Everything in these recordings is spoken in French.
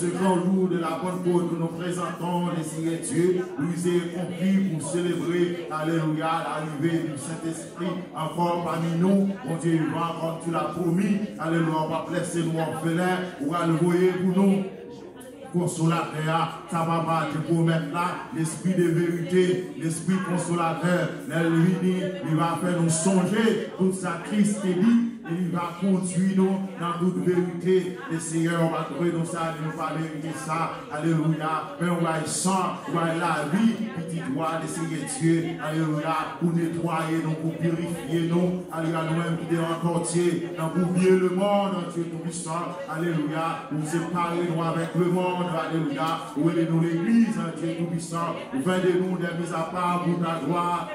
ce grand jour de la Pentecôte que nous présentons, les Seigneur Dieu, nous est compris pour célébrer, alléluia, l'arrivée du Saint-Esprit encore parmi nous. Mon Dieu, il va, comme tu l'as promis, alléluia, on va placer nous orphelins, on va le voyer pour nous. Consolateur, ça va battre pour mettre là l'esprit de vérité, l'esprit consolateur, il va faire nous songer tout ça Christ est dit. Il va conduire nous dans toute vérité. Le Seigneur, on va trouver dans ça, nous va vérité ça. Alléluia. Mais on va y sang, on va y la vie, petit doigt de Seigneur Dieu. Alléluia. Pour nettoyer nous, pour purifier nous. Alléluia. Nous-mêmes qui sommes en quartier, pour oublier le monde, Dieu tout-puissant. Alléluia. Pour séparer nous avec le monde. Alléluia. Pour aider nous l'église, Dieu tout-puissant. Pour faire de nous des mises à part pour ta gloire.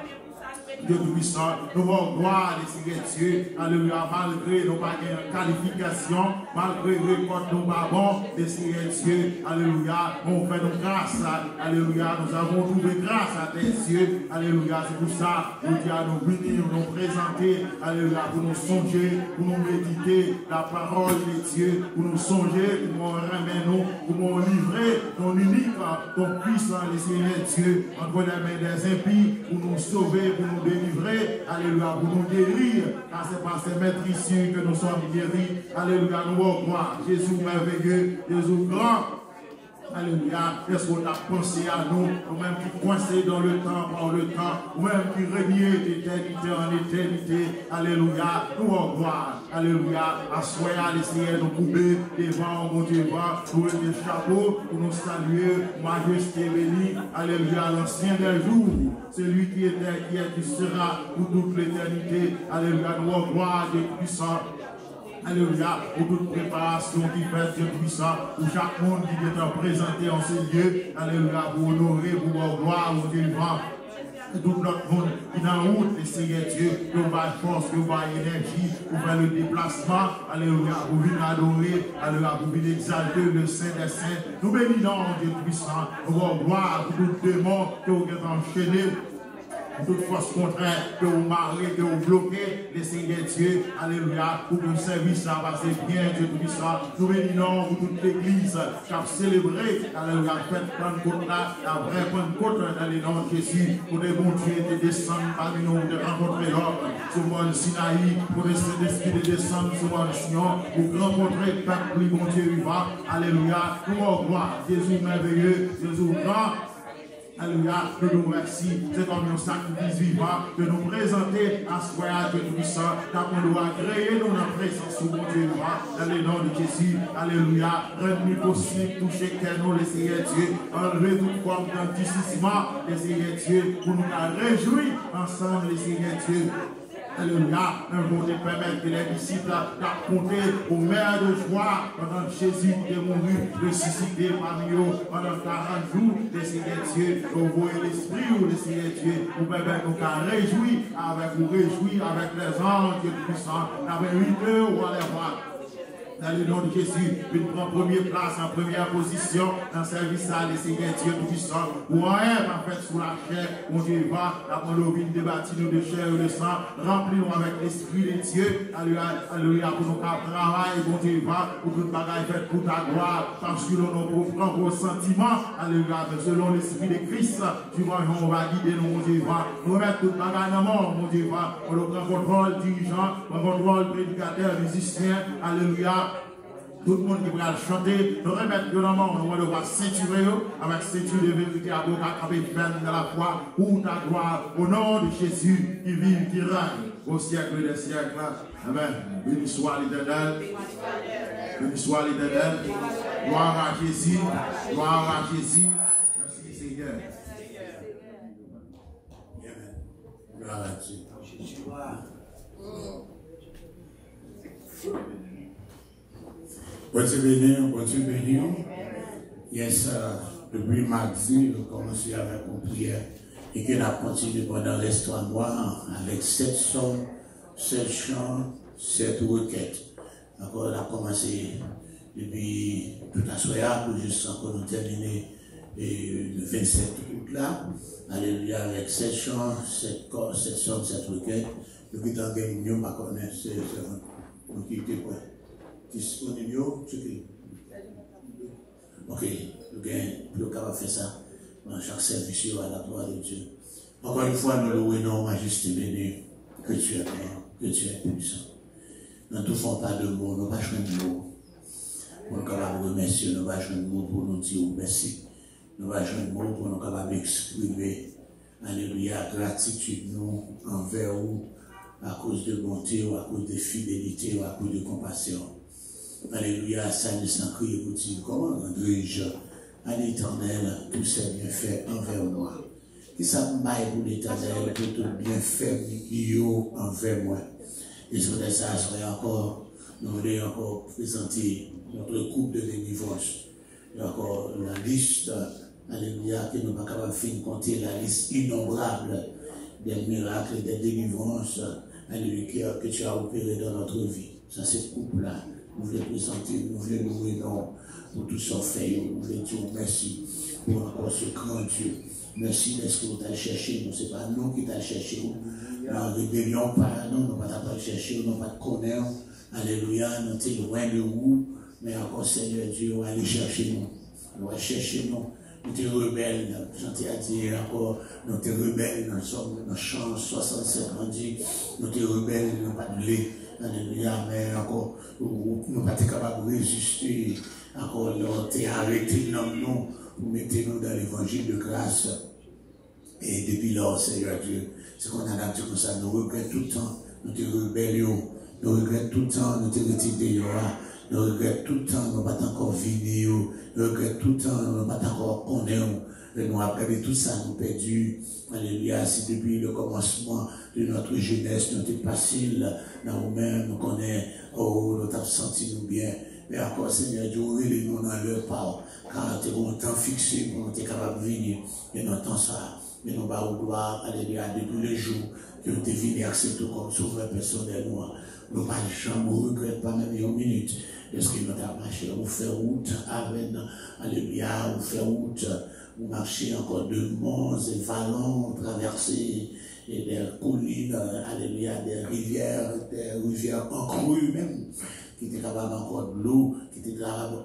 Dieu tout-puissant, nous allons gloire les Seigneur Dieu, alléluia, malgré nos qualifications, malgré les récoltes nos babons, les Seigneur Dieu, alléluia, on fait nos grâces, alléluia, nous avons trouvé grâce à tes yeux, alléluia, c'est pour ça, nous disons à nous venir, nous présenter, alléluia, pour nous songer, pour nous méditer la parole de Dieu, pour nous songer, pour nous remettre nous, pour nous livrer ton unique, ton puissant, les Seigneur Dieu, entre les mains des impies, pour nous sauver, pour nous délivrer, alléluia, pour nous guérir, car c'est par ces maîtres ici que nous sommes guéris, alléluia, nous allons croire, Jésus merveilleux, Jésus grand, alléluia, est-ce qu'on a pensé à nous, nous-mêmes qui coincés dans le temps, par le temps, nous-mêmes qui régnons d'éternité en éternité, alléluia, nous allons gloire, alléluia, à soya, l'essayer nous couper devant, mon Dieu, pour le chapeau, pour nous saluer, majesté bénie, alléluia, l'ancien des jours, celui qui était, qui est, qui sera pour toute l'éternité, alléluia, nous allons gloire, Dieu puissant. Alléluia, pour toute préparation qui fait Dieu puissant, pour chaque monde qui est présenté en ces lieux, alléluia, pour honorer, pour gloire, pour Dieu vivant. Tout notre monde qui est en route, le Seigneur Dieu, nous va force, nous va énergie, pour faire le déplacement, alléluia, pour venir adorer, alléluia, pour venir exalter le Saint des Saints. Nous bénissons Dieu puissant, nous allons gloire pour tout démon que vous êtes enchaîné. Toute force contraire que vous marrez, que vous bloquez, les Seigneur Dieu, alléluia, pour que le service a passé bien, Dieu puissant. Nous bénissons pour toute l'église qui a célébré, alléluia, fête Pentecôte là, la vraie Pentecôte dans les noms de Jésus, pour les bons dieux de descendre parmi nous, de rencontrer l'homme sur le mont Sinaï, pour les Saint-Esprit de descendre sur le mont Sion, pour rencontrer le peuple, bon Dieu vivant, alléluia, pour au gloire, Jésus merveilleux, Jésus grand. Alléluia, que nous remercions, c'est comme un sacrifice vivant, de nous présenter à ce voyage Dieu puissant, car on doit créer nous la présence de mon Dieu vivant, dans les noms de Jésus. Alléluia, rendre-nous possible, toucher qu'elle nous, les Seigneur Dieu, enlever toute forme d'anticipement, les Seigneur Dieu, pour nous réjouir ensemble, les Seigneur Dieu. Alléluia, un jour de permettre que les disciples racontent au maire de joie pendant que Jésus est mouru, ressuscité parmi eux pendant 40 jours, les Seigneur Dieu, vous voyez l'esprit ou les Seigneur Dieu, vous permettez nous qu'à réjouir avec vous, réjouir avec les anges Dieu puissant, avec 8 heures ou à les voir. Dans le nom de Jésus, il prend première place, en première position, dans le service à les Seigneur Dieu tout-puissant. Ou rien va faire sous la chair, mon Dieu va, la monovine débattre nous de chair et de sang, remplis-nous avec l'Esprit de Dieu, alléluia, pour nous travailler, mon Dieu va, pour toute bagaille faite pour ta gloire, parce que nous prend vos sentiments, alléluia, selon l'Esprit de Christ, tu vois, on va guider nous, mon Dieu va, nous remettre toute bagaille dans le monde, mon Dieu va, on nous prend contrôle dirigeant, on contrôle prédicateur, musicien, alléluia. Tout le monde qui va chanter, nous remettre dans le monde, on va ceinturer avec ceinture de vérité, avocat, avec ferme dans la foi, pour ta gloire, au nom de Jésus qui vit, qui règne au siècle des siècles. Amen. Béni soit l'Éternel. Béni soit l'Éternel. Gloire à Jésus. Gloire à Jésus. Merci Seigneur. Gloire à Dieu. Bon Dieu béni. Yes, depuis mardi, nous commençons avec une prière et qu'on a continué pendant l'histoire noire avec 7 chants, 7 chants, 7 requêtes. Donc, on a commencé depuis tout à soir pour jusqu'à qu'on nous termine le 27 août là. Alléluia, avec 7 chants, 7 corps, 7 chants, 7 requêtes. Nous qui t'en gagnons, nous ne connaissons pas. Nous qui étions disponibles, Ok, nous sommes capables de faire ça dans chaque service à la gloire de Dieu. Encore une fois, nous louons nos majestés bénies, que tu es grand, que tu es puissant. Nous ne faisons pas de mots, nous ne pas jouer de mots. Pour nous capables de remercier, nous ne pas jouer de mots pour nous dire merci. Nous ne pas jouer de mots pour nous capables d'exprimer, alléluia, gratitude nous envers vous, à cause de bonté, ou à cause de fidélité, ou à cause de compassion. Alléluia, ça nous sans crier pour dire, comment rendrai-je à l'Éternel tous ses bienfaits envers moi? Qui ça m'aille pour l'Éternel, pour tout bienfait envers moi? Et sur ça, nous voulons encore présenter notre couple de délivrance. Et encore la liste, alléluia, que nous ne sommes pas capables de finir compter, la liste innombrable des miracles et des délivrances, alléluia, que tu as opéré dans notre vie. Ça, c'est couple-là. Nous voulons présenter, nous voulons louer pour tout ce fait. Nous voulons dire merci pour encore ce grand Dieu. Merci parce que vous allez chercher nous. Ce n'est pas nous qui allons chercher. La rébellion, pas nous, nous ne pas chercher, nous ne pas connaître. Alléluia, nous sommes loin de vous. Mais encore, Seigneur Dieu, on va aller chercher nous. On va chercher nous. Nous sommes rebelles. J'entends dire encore, nous sommes rebelles. Nous sommes dans le champ 65 on dit, nous sommes rebelles, nous pas de lait. Alléluia, mais encore, nous ne sommes pas capables de résister. Encore, nous sommes arrêtés dans nous, pour mettre nous dans l'évangile de grâce. Et depuis lors, Seigneur Dieu, c'est qu'on a l'habitude comme ça, nous regrettons tout le temps, nous te rébellions, nous regrettons tout le temps, nous te retirons, nous regrettons tout le temps, nous ne pas encore venir, nous regrettons tout le temps, nous ne pas encore connaître. Et nous, après tout ça, nous perdu. Alléluia, si depuis le commencement de notre jeunesse, nous était facile, dans nous-mêmes, nous connaissons, oh, nous avons senti nous bien. Mais encore, Seigneur Dieu, nous dans leur part, car nous avons un temps fixé pour nous être capables de venir. Et nous attendons ça. Mais nous avons gloire, alléluia, depuis le jour que nous sommes venus accepter comme sauveur personnel. Nous ne pas jamais regretter, pas même une minute. Parce que nous avons marché, nous faisons route avec, alléluia, nous faisons route. Vous marchez encore de monts et vallons, traverser des collines, alléluia, des rivières en crue même, qui étaient capables encore de l'eau, qui étaient capables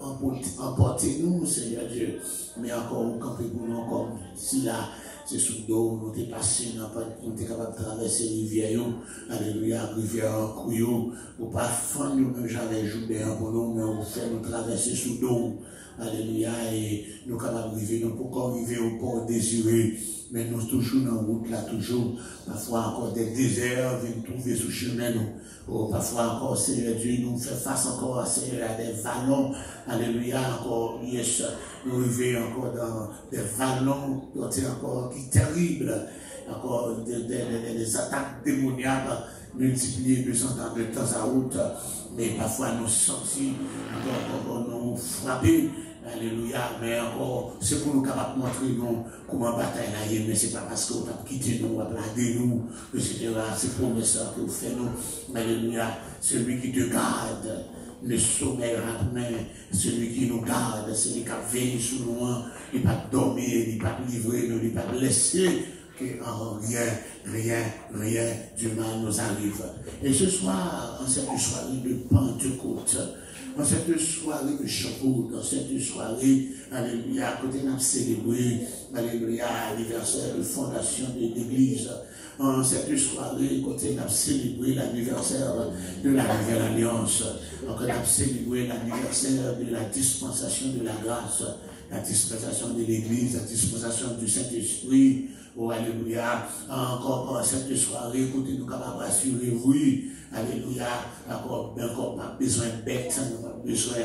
d'emporter nous, Seigneur Dieu. Mais encore, vous campez pour nous encore, si là, c'est sous l'eau, nous sommes passés, nous sommes capables de traverser les rivières, alléluia, rivière en crue, pour pas fendre nous-mêmes, j'avais joué pour nous, mais on fait nous traverser sous l'eau. Alléluia, et nous sommes capables de vivre, nous pouvons arriver au port désiré, mais nous sommes toujours dans la route là, toujours, parfois encore des déserts viennent trouver sous chemin nous, parfois encore, Seigneur Dieu, nous fait face encore, Seigneur, à des vallons, alléluia, encore, yes, nous arrivons encore dans des vallons, encore, qui terribles, encore des attaques démoniaques, multipliées 200 ans de temps à autre, mais parfois nous sentis, encore nous frapper, alléluia, mais encore, c'est pour nous capables de montrer nous comment bataille là, mais c'est pas parce qu'on a quitté nous, on a plagué nous, etc. C'est pour ça que vous faites nous, alléluia, celui qui te garde, ne sommeillera jamais, celui qui nous garde, celui qui a veillé sur nous, il ne va pas dormir, il ne va pas livrer, il ne va pas laisser que rien du mal nous arrive. Et ce soir, en cette soirée de Pentecôte, en cette soirée de Chapot, dans cette soirée, alléluia, côté nous célébrer, alléluia, l'anniversaire de fondation de l'église. En cette soirée, côté nous célébrer l'anniversaire de la Nouvelle Alliance. Encore nous célébrer l'anniversaire de la dispensation de la grâce, la dispensation de l'église, la dispensation du Saint-Esprit. Oh, alléluia. Encore cette soirée, écoutez, nous capables d'assurer, oui, alléluia. Encore pas besoin de bêtes, nous pas besoin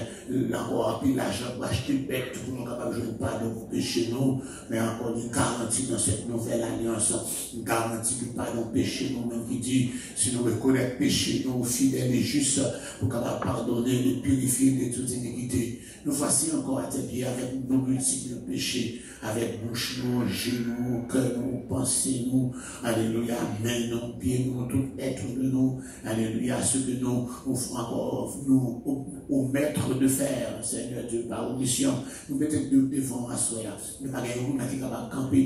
encore puis l'argent pour acheter bêtes pour nous capables de jouer pardon pour pécher nous, mais encore une garantie dans cette nouvelle alliance, une garantie du pardon péché nous-mêmes qui dit, si nous reconnaissons péché, nous fidèles et justes, pour capables pardonner, de purifier de toute iniquité. Nous voici encore à tes pieds avec nos multiples péchés, avec bouche, nous, genoux, cœur, nous, pensée, nous, alléluia, main, nous, pieds, nous, tout être de nous, alléluia, ce que nous, encore, nous, au maître de faire, Seigneur Dieu, par omission, nous peut-être devons asseoir, nous pas qui est capable de camper,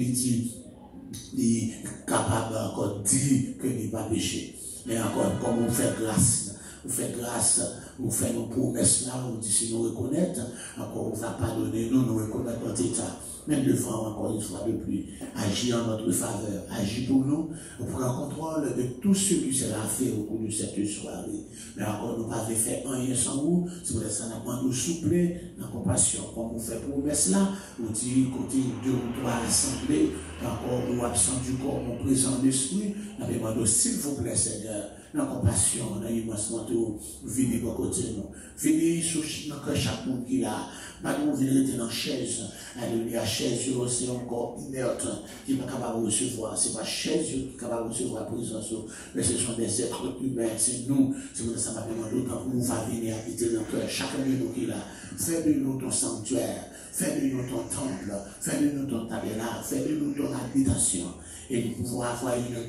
il est capable encore de dire que n'est pas péché. Mais encore, comme on fait grâce vous faites nos promesses là, vous dites si nous reconnaître, encore vous va pardonner, nous reconnaître notre état. Même devant, encore une fois de plus, agir en notre faveur, agir pour nous, pour prendre contrôle de tout ce qui sera fait au cours de cette soirée. Mais encore, nous n'avons pas fait rien sans vous, si vous laissez nous souffler dans la compassion. Comme vous faites promesse là, vous dites, côté 2 ou 3 assemblées, encore, nous absents du corps, nous présents d'esprit, nous demandons, s'il vous plaît, Seigneur, dans la compassion, dans l'immense manteau, venez pour côté nous. Venez sur chaque monde qui a, pas nous venez dans la chaise, alléluia, chaise, c'est encore inerte, qui n'est pas capable de recevoir, c'est pas chaise qui est capable de recevoir la présence, mais ce sont des êtres humains, c'est nous, c'est pour ça que nous demandons quand nous va venir habiter dans le cœur, chacun de nous qui est là, fais de nous ton sanctuaire, fais de nous ton temple, fais de nous ton tabernacle, fais de nous ton habitation, et nous pouvons avoir une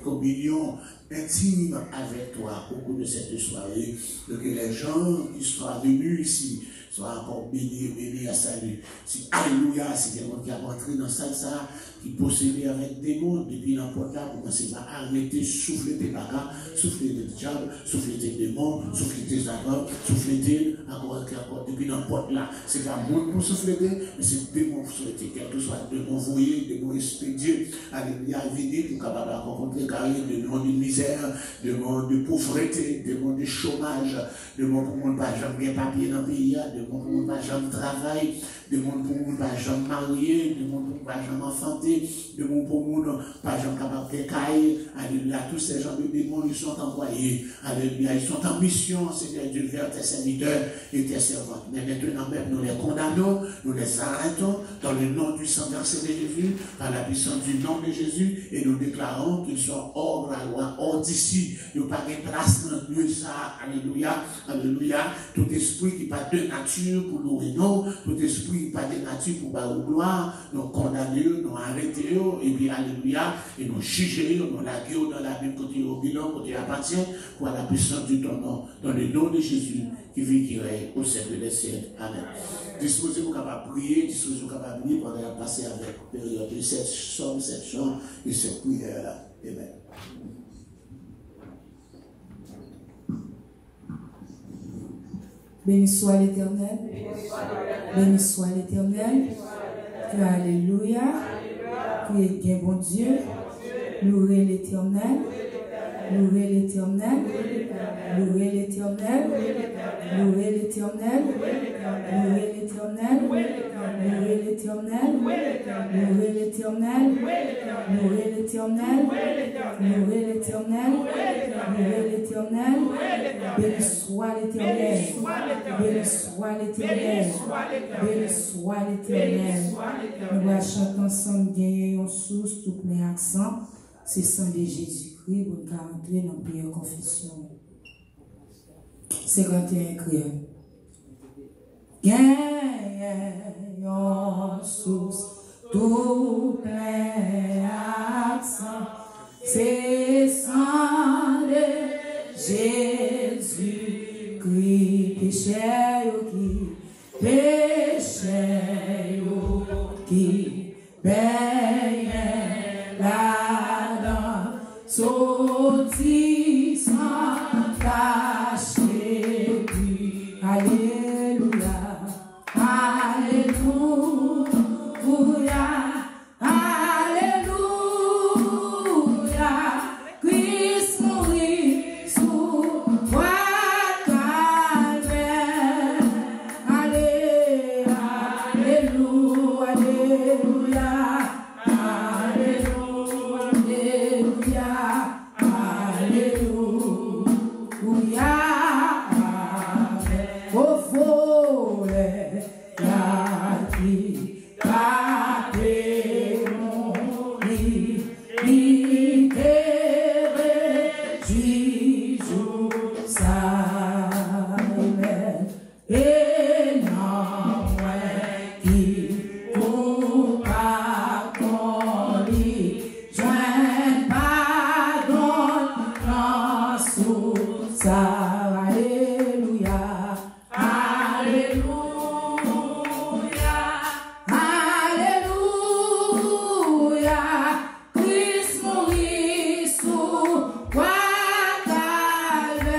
communion intime avec toi au cours de cette soirée, que les gens qui soient venus ici soient encore bénis à salut. Si, alléluia, c'est quelqu'un qui a rentré dans ça, qui possédait avec des mots depuis n'importe là, pour commencer à arrêter, souffler tes bagages, souffler tes diables, souffler tes démons, souffler tes accords, souffler tes encore depuis n'importe là. C'est pas monde pour souffler, mais c'est démons pour souffler, quel que soit démons voyés, démons expédiés, alléluia, venir pour capable de rencontrer carré, démons de misère, démons de pauvreté, démons de chômage, démons pour monde pas jamais papier dans le pays, démons pour monde pas jamais travail, démons pour monde pas jamais marié, démons pour pas jamais enfanté, démons pour monde pas jamais capable de cailler, alléluia, tous ces gens de démons, ils sont envoyés, alléluia, ils sont en mission, Seigneur Dieu, vers tes serviteurs et tes servantes. Mais maintenant même, nous les condamnons, nous les arrêtons, dans le nom du sang versé de Jésus, par la puissance du nom de Jésus, et nous déclarons qu'ils sont hors la loi, hors d'ici, nous pas de place dans le lieu ça, alléluia, alléluia, tout esprit qui pas de nature pour nous non, tout esprit qui pas de nature pour nous gloire, nous condamnons, nous arrêtons, et puis alléluia, et nous jugeons, nous laguons dans la Bible côté au bilan, côté appartient, pour la puissance du ton nom, dans le nom de Jésus, qui vit, qui règne au siècle des siècles. Amen. Disposez-vous capable de prier, disposez-vous capable de prier pendant passer avec la période de cette chant et cette prière-là. Amen. Béni soit l'Éternel. Béni soit l'Éternel. Alléluia. Priez bien bon Dieu. Louez l'Éternel. Louez l'Éternel. Louez l'Éternel. Louez l'Éternel. Louez l'Éternel. Louez l'Éternel. Louez l'Éternel. Louez l'Éternel. Louez l'Éternel. Louez l'Éternel. Béni soit l'Éternel. Béni soit l'Éternel. Béni soit l'Éternel. Nous allons chanter ensemble, gagner en source, tout plein accent. C'est sang de Jésus-Christ pour nous entrer dans la prière confession. 51 crières. Gagne en source, tout plein accent. C'est sang de Jésus-Christ, péché qui baigne là-dedans, sorti sans cacher, alléluia, alléluia, alléluia, Christ mourit sous croix calvaire, alléluia, alléluia, alléluia, alléluia, au volet, la vie, la paix, mon lit, libéré, Jésus, ça, et non, qui pour pas qu'on lit, joint pardon, non, sous ça, alléluia, alléluia, alléluia, Christ mourit sous croix calvaire,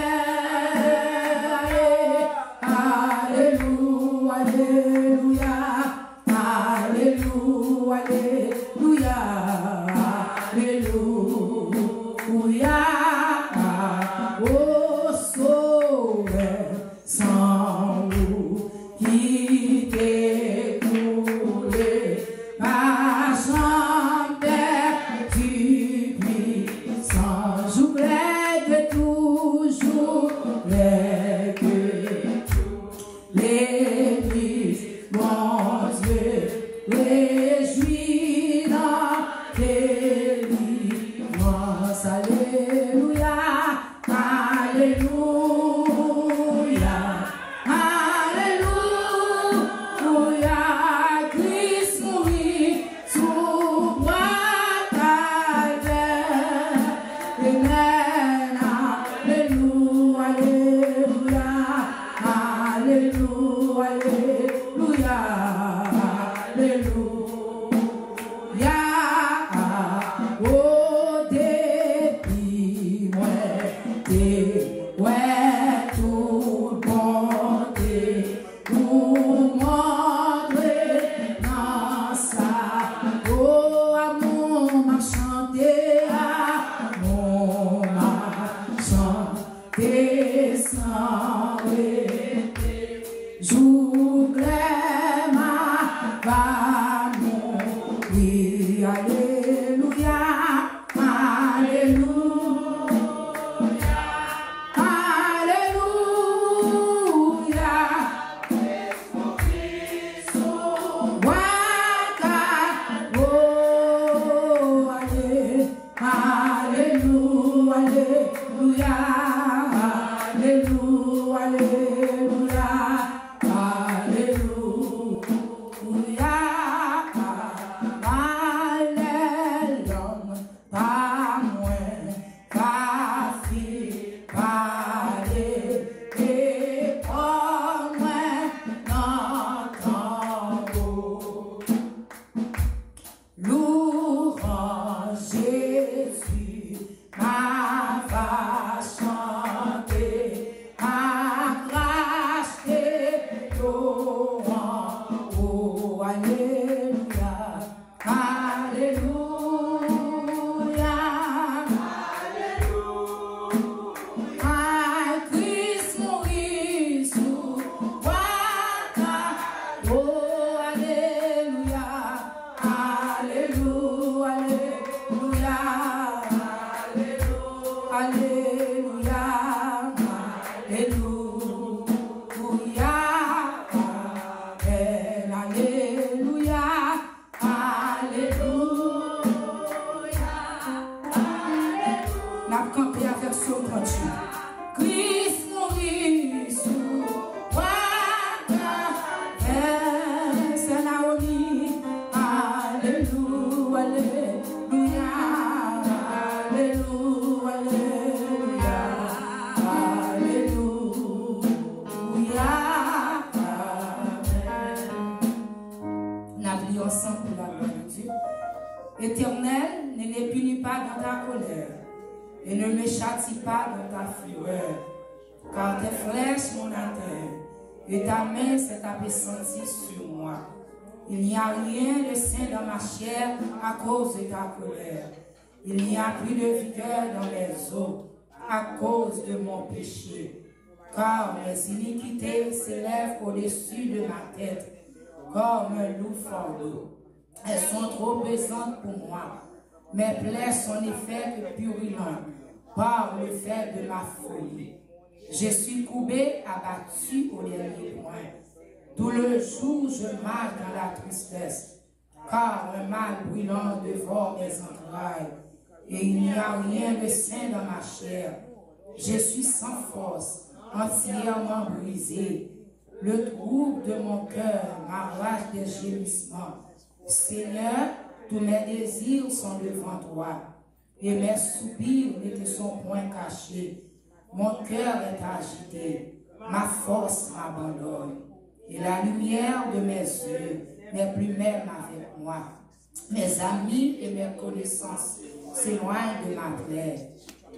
Et ta main s'est abaissée sur moi. Il n'y a rien de sain dans ma chair à cause de ta colère. Il n'y a plus de vigueur dans mes os à cause de mon péché. Car mes iniquités s'élèvent au-dessus de ma tête comme un loup fardeau. Elles sont trop pesantes pour moi. Mes plaies sont en effet purulentes par le fait de ma folie. Je suis courbé, abattu au dernier point. Tout le jour, je marche dans la tristesse, car un mal brûlant dévore mes entrailles, et il n'y a rien de sain dans ma chair. Je suis sans force, entièrement brisé. Le trouble de mon cœur m'arrache des gémissements. Seigneur, tous mes désirs sont devant toi, et mes soupirs ne te sont point cachés. Mon cœur est agité, ma force m'abandonne, et la lumière de mes yeux n'est plus même avec moi. Mes amis et mes connaissances s'éloignent de ma plaie,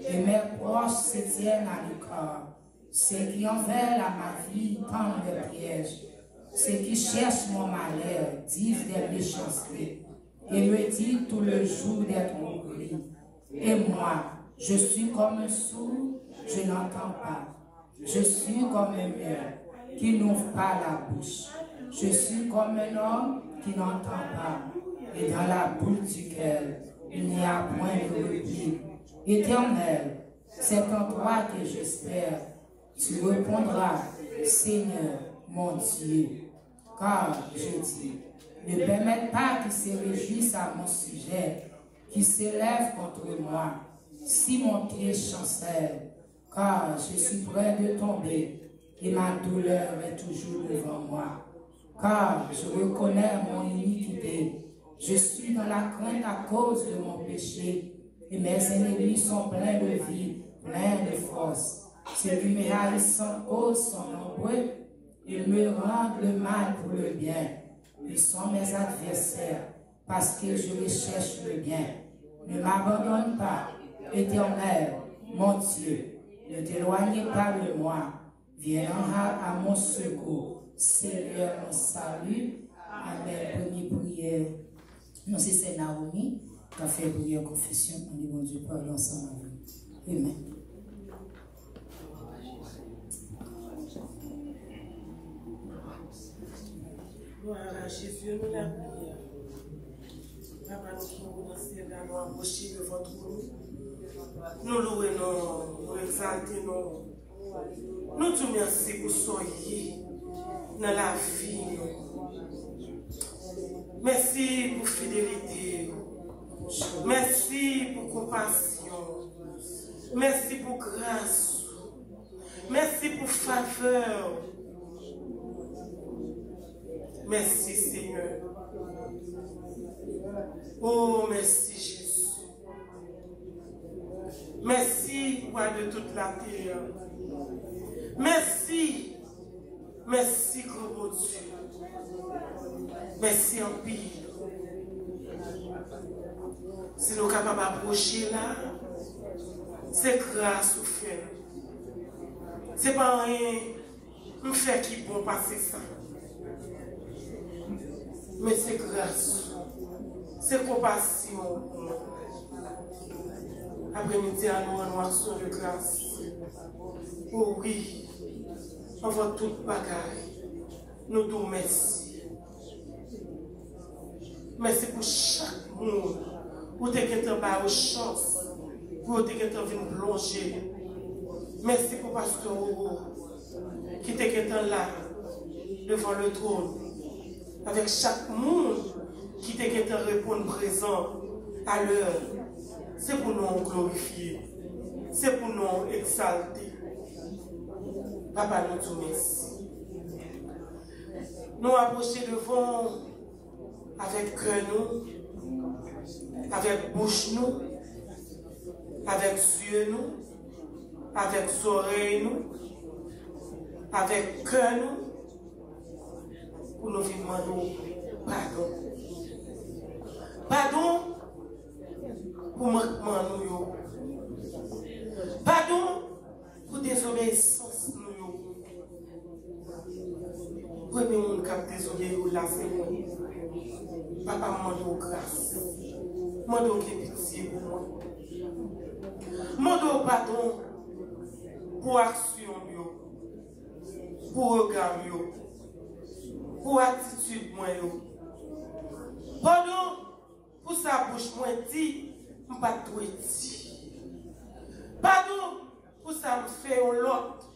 et mes proches se tiennent à l'écart. Ceux qui en veulent à ma vie tendent des pièges. Ceux qui cherchent mon malheur disent des méchancetés, et me disent tout le jour d'être compris. Et moi, je suis comme un sourd, je n'entends pas. Je suis comme un mère qui n'ouvre pas la bouche. Je suis comme un homme qui n'entend pas, et dans la boule duquel il n'y a point de repli. Éternel, c'est en toi que j'espère. Tu répondras, Seigneur, mon Dieu. Car je dis, ne permette pas qu'ils se réjouissent à mon sujet, qu'ils s'élèvent contre moi. Si mon pied chancelle, car je suis près de tomber, et ma douleur est toujours devant moi. Car je reconnais mon iniquité. Je suis dans la crainte à cause de mon péché, et mes ennemis sont pleins de vie, pleins de force. Ceux qui me haïssent sans cause sont nombreux. Ils me rendent le mal pour le bien. Ils sont mes adversaires, parce que je recherche le bien. Ne m'abandonne pas, Éternel, mon Dieu. Ne t'éloignez pas de moi. Viens à mon secours. Seigneur, mon salut. Amen. Première prière. Non, c'est Naomi qui a fait prière confession. On dit, mon Dieu, pardon, ensemble. Amen. Gloire à Jésus, nous la prière. Papa, nous qui nous nous approcher de votre nom. Nous louons, nous exaltons. Nous te remercions pour soyez dans la vie. Merci pour fidélité. Merci pour compassion. Merci pour grâce. Merci pour faveur. Merci Seigneur. Oh, merci Jésus. Merci, roi de toute la terre. Merci. Merci, gros Dieu. Merci en pile. Si nous sommes capables d'approcher là, c'est grâce au fait. C'est pas rien, nous fait qui bon passer ça. Mais c'est grâce, c'est compassion. Après-midi, à nous en action de grâce. Oh oui, on voit toute bagaille. Nous nous merci. Merci pour chaque monde. Pour te guetter par chance. Pour te guetter venir plonger. Merci pour Pasteur Oro qui te guetter là, devant le trône. Avec chaque monde qui te guetter répondre présent à l'heure. C'est pour nous glorifier. C'est pour nous exalter. Papa, nous te remercie. Nous approcher devant avec cœur nous, avec bouche nous, avec yeux nous, avec oreilles nous, avec cœur nous, pour nous demander pardon. Pardon pour manquement nous. Pardon pour désobéissance nous. Premier monde qui a désolé, là c'est moi. Papa m'a demandé grâce. M'a demandé pitié pour moi. M'a demandé pardon pour action, pour regard, pour attitude. Pardon pour sa bouche, moi dit, je ne pas tout dit. Pardon pour ça me fait l'autre,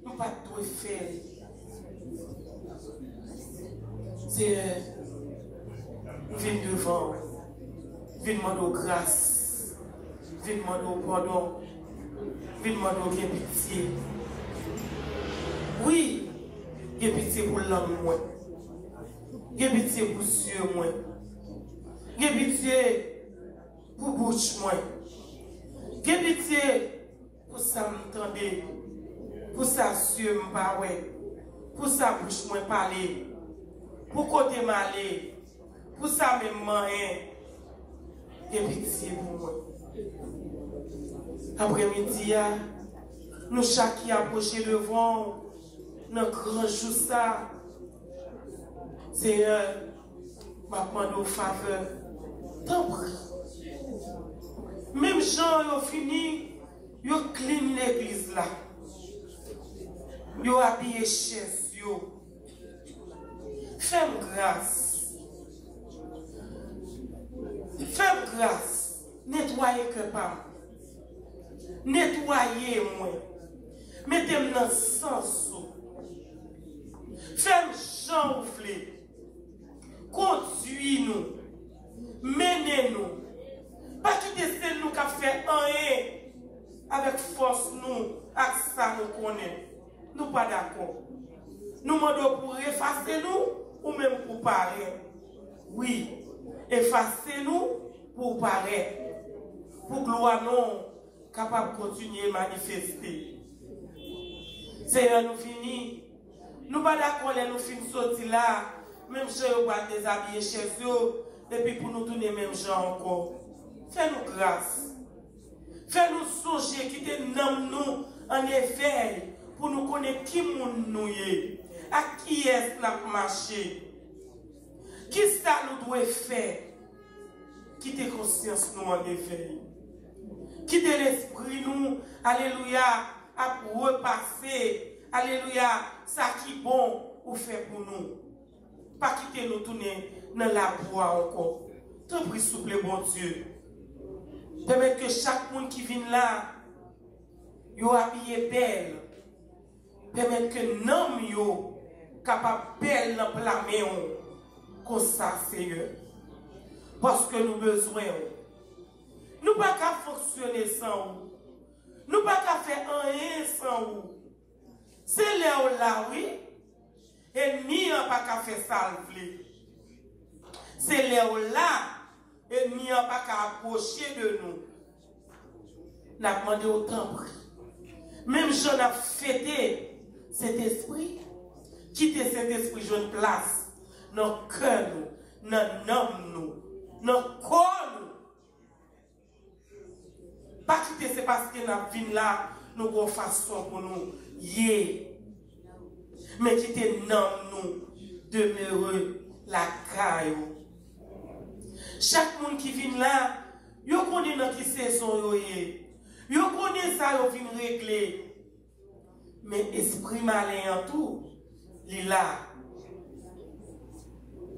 je ne pas tout faire. C'est viens devant, viens demander grâce, viens demander pardon, viens demander pitié. Oui, j'ai pitié pour l'homme, moi. J'ai pitié pour Dieu, moi. J'ai pitié pour bouche, moi. J'ai pitié pour ça m'entendait, pour ça Dieu me parlait, pour ça bouche moi parler. Pour côté malé, pour ça même moyen, et pitié pour moi. Après-midi, nous chaque qui approché devant notre grand jour ça. Seigneur, m'a demandé aux faveurs. Tant pis. Même gens ont fini, ils ont clean l'église là. Ils ont habillé chaise, Fais-moi grâce. Fais-moi grâce. Nettoyez que pas. Nettoyez-moi. Mettez-moi dans le sens. Fais-moi chanfler. Conduis-nous. Menez-nous. Pas quitter celle nous qui a fait rien. Avec force nous, avec ça nous connaissons. Nous pas d'accord. Nous demandons pour effacer nous ou même pour paraître. Oui, effacer nous pour paraître. Pour gloire non capable de continuer à manifester. Seigneur, nous finissons. Nous pas d'accord, nous finissons sortir là. Même si nous pas déshabiller chez eux. Et puis pour nous tourner même gens encore. Fais-nous grâce. Fais-nous songer qui te nomme nous en éveil pour nous connaître qui nous est, à qui est-ce nous marché, qui ça nous doit faire, qui te conscience nous en éveil, qui te l'esprit nous, alléluia, à repasser, alléluia, ça qui est bon ou fait pour nous. Pas quitter nous tourner dans la bois encore. Te prie, s'il vous plaît, bon Dieu. Permettre que chaque monde qui vient là, yo habillé belle. Permettre que l'homme yo capable belle dans la main comme ça, Seigneur. Parce que nous besoin. Nous pas qu'à fonctionner sans vous. Nous pas qu'à faire rien sans vous. C'est là, oui. Et ni on pas qu'à faire ça. C'est là. Et n'y a pas qu'à approcher de nous. N'a demandé autant prix. Même si on a fêté cet esprit, quitter cet esprit, jeune place, dans le cœur, dans l'âme, dans le corps. Pas quitter, c'est parce que nous venons là, nous avons façon pour nous. Mais quitter nous, demeureux la caille. Chaque monde qui vient là, yo connaît dans quelle saison yo connaît ça, yo vient régler. Mais esprit malin en tout, il est là.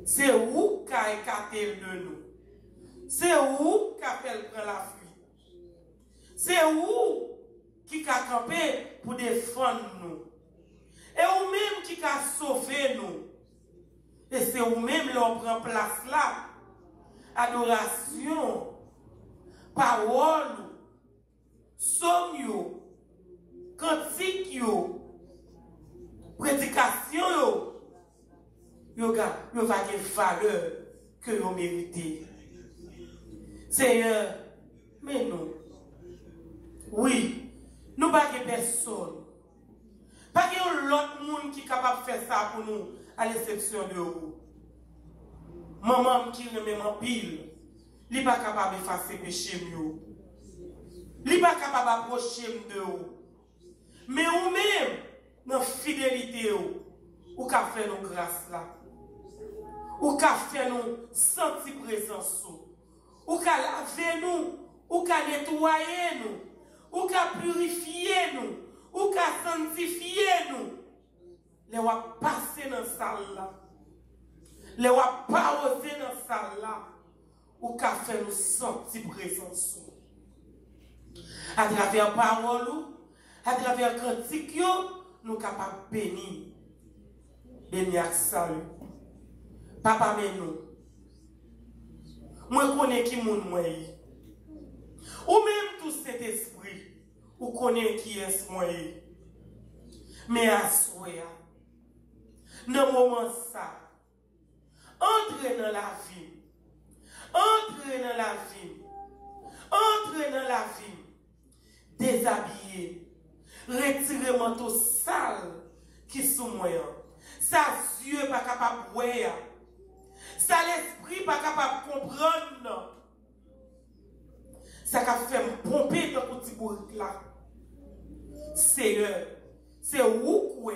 C'est où qui a écarté de nous. C'est où qui a fait prendre la fuite. C'est où qui a campé pour défendre nous. Et ou même qui a sauvé nous. Et c'est ou même l'on prend place là. Adoration, parole, somme, cantique, prédication, yo va de valeur que vous méritez. Seigneur, mais nous, oui, nous pas de personne, pas de l'autre monde qui est capable de faire ça pour nous, à l'exception de vous. Maman qui remet en pile, il n'est pas capable d'effacer le péché. Il n'est pas capable d'approcher de vous. Mais vous-même, dans la fidélité, vous pouvez faire nos grâces là. Vous pouvez faire nous sentir présence. Vous pouvez laver nous. Vous pouvez nettoyer nous. Vous pouvez purifier nous. Vous pouvez sanctifier nous. Les vous passer dans la salle là. Les wap pas osé dans la salle là, ou qu'a fait nous sentir présence. À travers parole, à travers cantique, nous capables de bénir. Bénir avec salut. Papa, mais nous. Moi, connais qui moun moi. Ou même tout cet esprit, ou connais qui est moi. Mais à soi, dans le moment ça, entrez dans la vie. Entrez dans la vie. Entrez dans la vie. Déshabillez. Retirez le manteau sale qui sont moi. Ça yeux pas capable de voir. Ça l'esprit pas capable de comprendre. Ça a fait me pomper dans le petit bourrique là. Seigneur, c'est où quoi.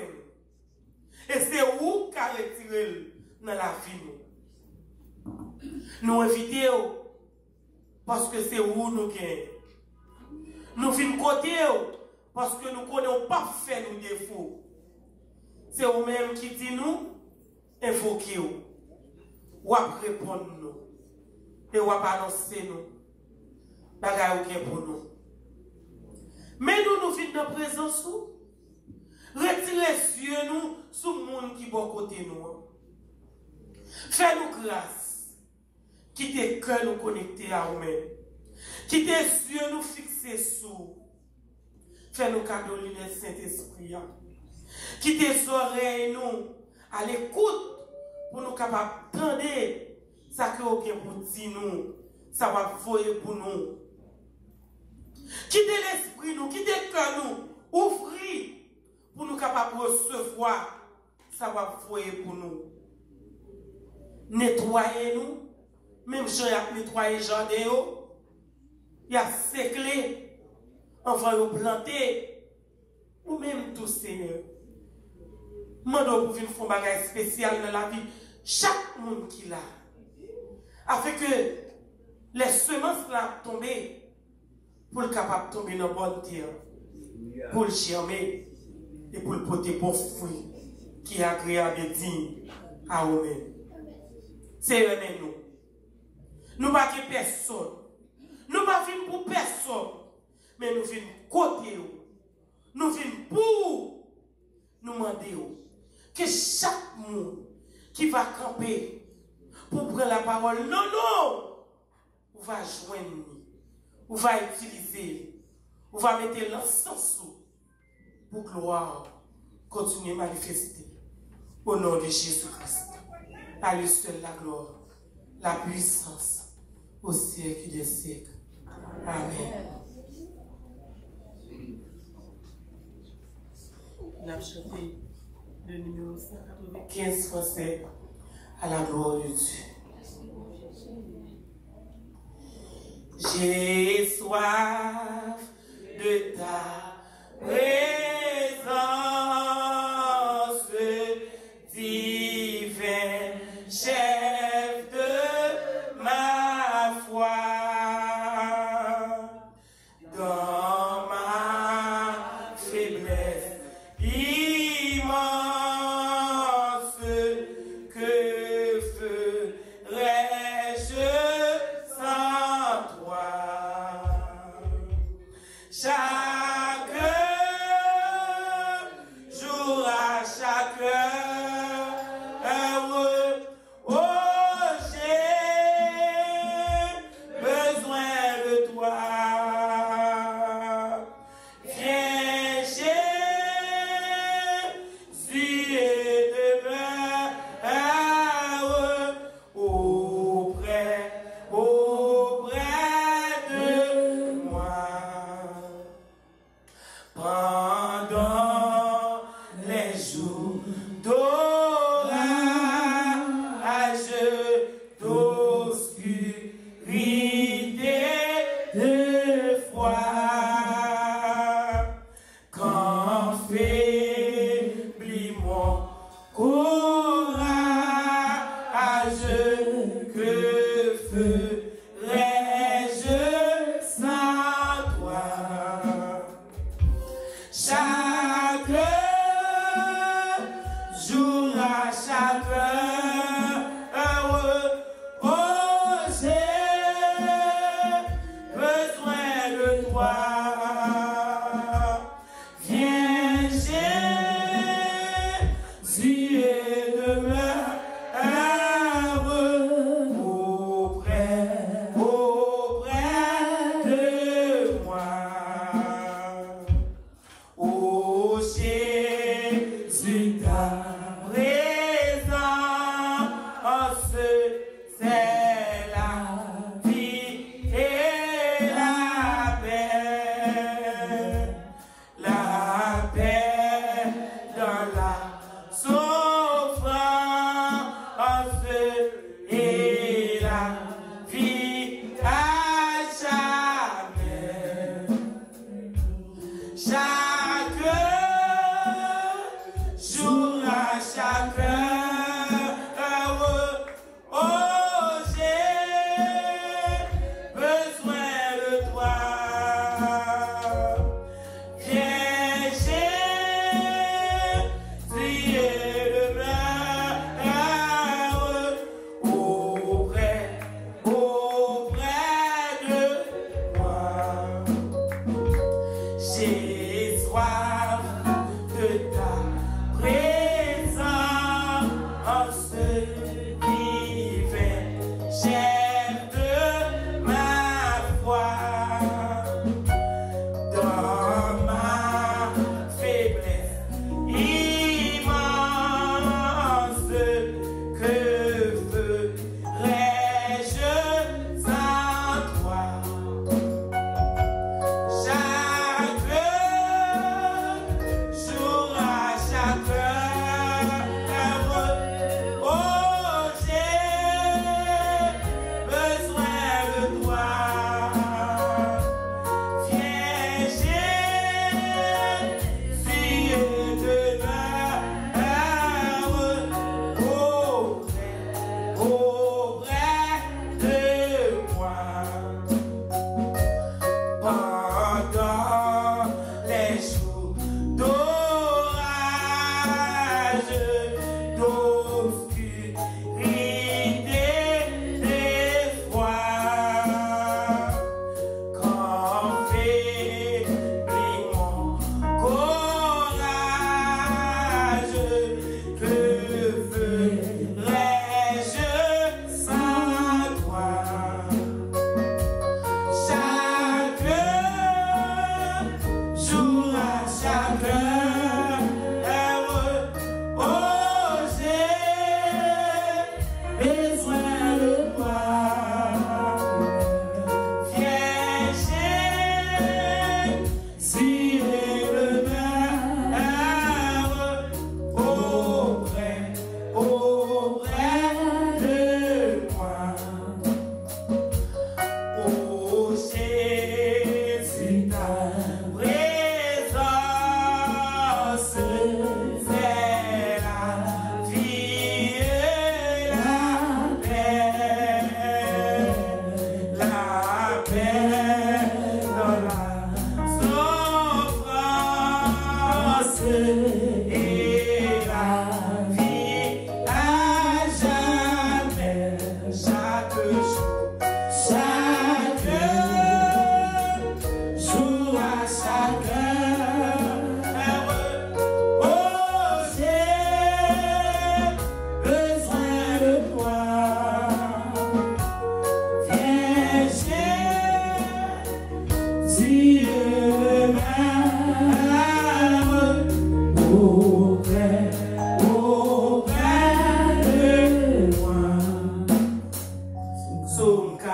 Et c'est où qu'a retiré dans la vie. Nous invitons parce que c'est où nous gagnons. Nous venons côté parce que nous ne connaissons pas faire nos défauts. C'est vous-même qui dit nous invoquer ou à répondre nous et ou à annoncer nous bagaille pour nous. Mais nous venons dans la présence retirez les yeux nous sur le monde qui est bon côté nous. Fais-nous grâce. Quittez le cœur nous connecter à nous-mêmes. Quittez les yeux nous fixer sur. Fais-nous cadeau de Saint-Esprit. Quittez les oreilles nous à l'écoute pour nous capables d'entendre ça que vous avez pour dire nous. Ça va voyer pour nous. Quittez l'esprit nous, quittez le cœur nous, ouvrez pour nous capables de recevoir. Ça va voyer pour nous. Nettoyez-nous. Même Jean a nettoyé le jardin. Il a séclé. Enfin, il a planté. Ou même tout, Seigneur. Mando pour venir faire un bagage spécial dans la vie. Chaque monde qui l'a. Afin que les semences là tombent. Pour le capable de tomber dans la bonne terre. Pour le germer. Et pour le porter bon fruit. Qui est agréable et digne à vous-même. C'est eux-mêmes nous. Nous ne sommes pas personne. Nous ne sommes pas pour personne. Mais nous venons côté. Nous venons pour nous demander que chaque monde qui va camper pour prendre la parole, non, on va joindre, on va utiliser, on va mettre l'encens pour gloire continuer à manifester. Au nom de Jésus-Christ. À lui seul la gloire, la puissance, au siècle des siècles. Amen. On a chanté le numéro 195 français à la gloire de Dieu. J'ai soif de ta présence. Chef de ma foi, dans ma faiblesse immense, que ferais-je sans toi? Chaque jour à chaque heure, Oh!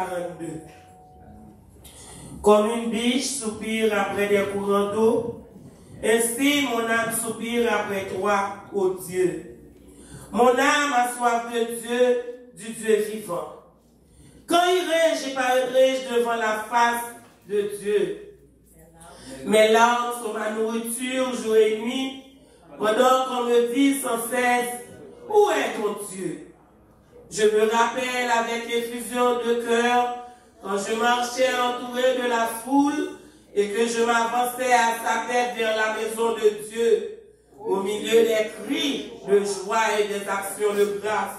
42. Comme une biche soupire après des courants d'eau, ainsi mon âme soupire après toi, ô Dieu. Mon âme a soif de Dieu, du Dieu vivant. Quand irai-je et paraîtrai-je devant la face de Dieu? Mes larmes sont ma nourriture jour et nuit, pendant qu'on me dit sans cesse, où est ton Dieu? Je me rappelle avec effusion de cœur quand je marchais entouré de la foule et que je m'avançais à sa tête vers la maison de Dieu, au milieu des cris de joie et des actions de grâce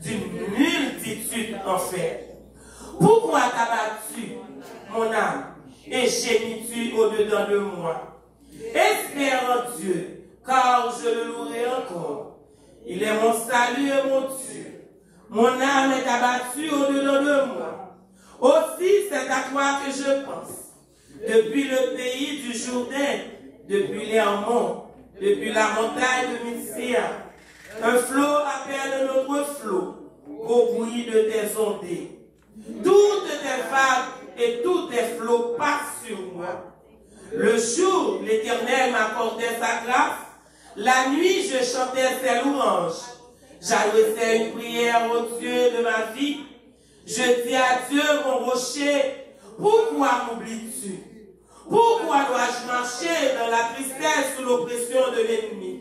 d'une multitude en fait. Pourquoi t'as battu mon âme et gémis-tu au-dedans de moi? Espère en Dieu, car je le louerai encore. Il est mon salut et mon Dieu. Mon âme est abattue au-dedans de moi. Aussi, c'est à toi que je pense. Depuis le pays du Jourdain, depuis les Hermons, depuis la montagne de Mysia, un flot appelle un autre flot au bruit de tes ondées. Toutes tes vagues et tous tes flots passent sur moi. Le jour, l'Éternel m'accordait sa grâce. La nuit, je chantais ses louanges. J'adressais une prière au Dieu de ma vie. Je dis à Dieu, mon rocher, pourquoi m'oublies-tu? Pourquoi dois-je marcher dans la tristesse sous l'oppression de l'ennemi?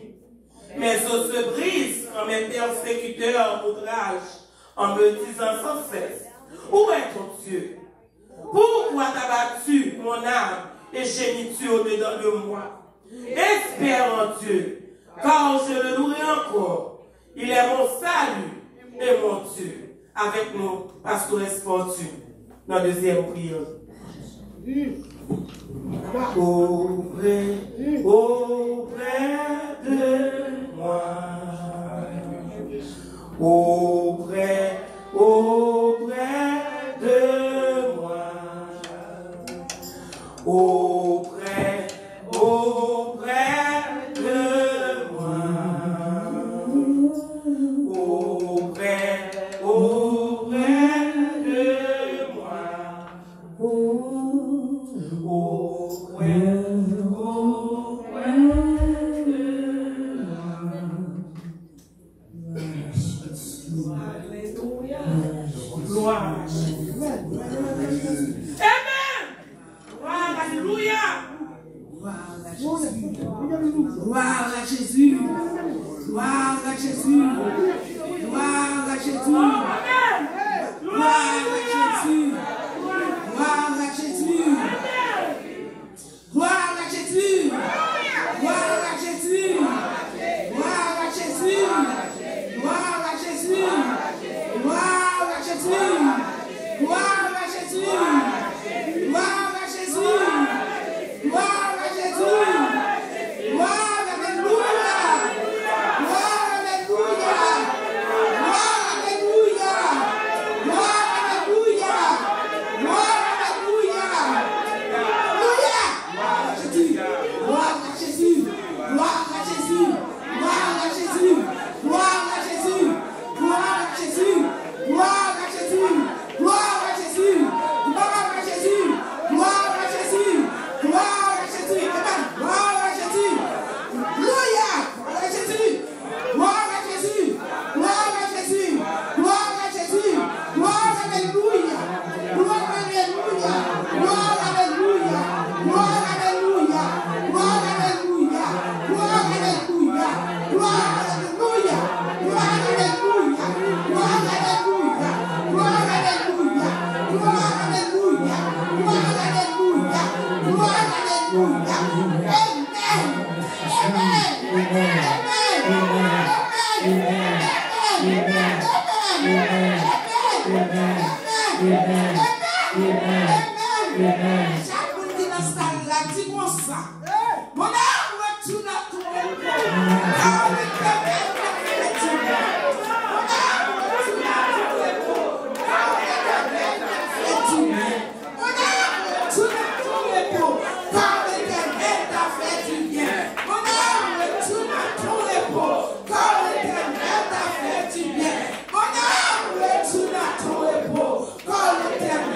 Mes os se brisent quand mes persécuteurs m'outragent en me disant sans cesse, où est ton Dieu? Pourquoi t'as battu mon âme et gémis-tu au-dedans de moi? Espère en Dieu, car je le louerai encore. Il est mon salut et mon Dieu. Avec nous, Pasteur Sportu, dans la deuxième prière. Auprès de moi. Auprès de moi. Auprès de moi. Gloire à Jésus. Gloire à Jésus. Gloire à Jésus. Gloire à Jésus. Gloire à Jésus. Gloire à Jésus. Gloire à Jésus. Gloire à Jésus. Gloire à Jésus. Gloire à Jésus. Gloire à Jésus. Gloire à Jésus. Gloire à Jésus. Quand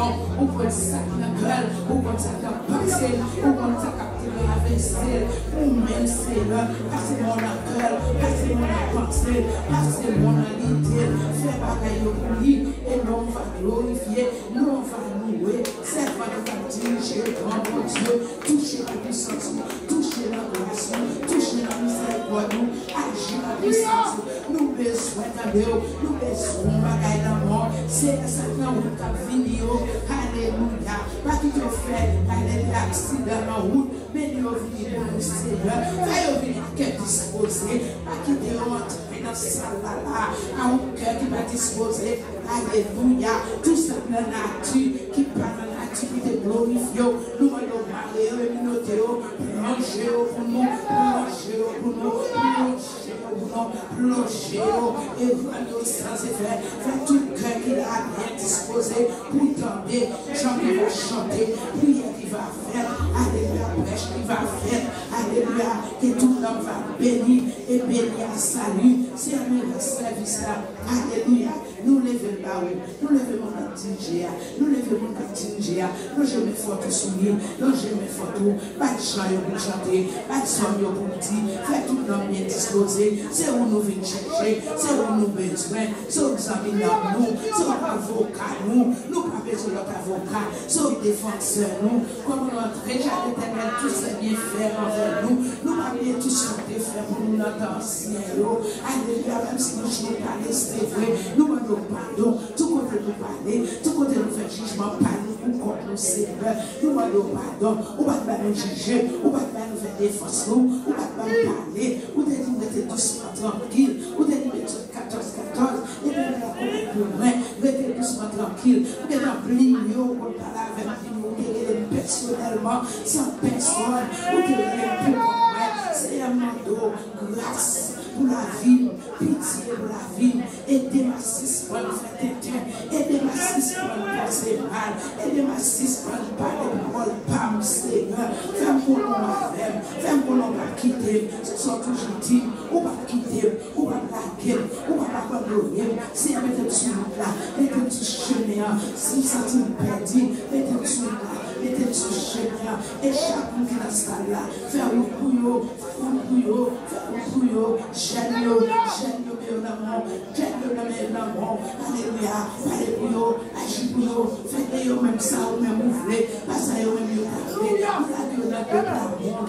non, ou pour ça qui n'a gueule, ou pour ça qui a passé, ou pour ça qui a tiré la vaisselle, ou même Seigneur, passez-moi la gueule, passez-moi la pensée, passez-moi la l'idée, fais bagaille pour lui, et nous on va glorifier, nous on va louer, c'est pas de ta diriger, grand bon Dieu, toucher la puissance, toucher la grâce, toucher la miséricorde, agir la puissance, nous besoin d'Abel, nous besoin bagaille d'amour, c'est ça que nous avons fini, alléluia, pas qui te fait, alléluia, accident en route, mais nous avons fini pour nous, Seigneur, fais venir à cœur disposé, pas qui te rentre dans cette salle-là, à un cœur qui va disposer, alléluia, tout ça dans la nature, qui parle de la nature, qui te glorifie, nous allons parler, communauté, plonger pour nous, plonger pour nous, plonger, et vraiment sans effet, faire tout le cœur qui a bien disposé pour tenter, chant qui va chanter, prière qui va faire, alléluia, prêche qui va faire, alléluia, que tout le monde va bénir et bénir à salut, c'est un meilleur service là, alléluia, nous levons là haut, nous levons mon petit nous levons mon petit nous je me fais tout souligner, nous je me fais tout, pas de chant pour chanter, pas de son pour dire, fais tout le monde bien disposé, c'est où nous venons chercher, c'est où nous besoin, c'est où nous amis dans nous, c'est où avocat nous pas besoin de notre avocat, c'est où défenseur nous, comme notre déjà l'éternel, tout ce bien fait envers nous, nous pas bien tout ce qu'on fait pour nous notre ancien, alléluia, même si nous ne pas resté vrai, nous demandons pardon, tout côté nous parler, tout côté nous faire jugement, pas nous contre nous Seigneur, nous demandons pardon, ou pas nous juger, ou pas nous faire défense, ou pas nous parler, ou de nous mettre doucement tranquille, ou de nous mettre 14-14, et de nous pour loin, mettez doucement tranquille, ou de nous oublier, ou de parler avec nous, personnellement, sans personne, ou de nous pour c'est un manteau, grâce pour la vie, pitié pour la vie, aidez-moi si pour le faire aidez-moi si pour le passer mal, aidez-moi si pour le parler pour le pas, Seigneur, fais-moi pour nous pas quitter, ce sont toujours dit, ou pas quitter, ou pas plaquer, ou pas abandonner, si vous êtes sur là, mettez sur chemin, si vous êtes perdu, mettez sur là, mettez sur chemin, et chacun qui est dans ce là, faire le couillot, alléluia, alléluia, agis pour nous, faites-le même ça, ou même ouvrir, passez au même lieu,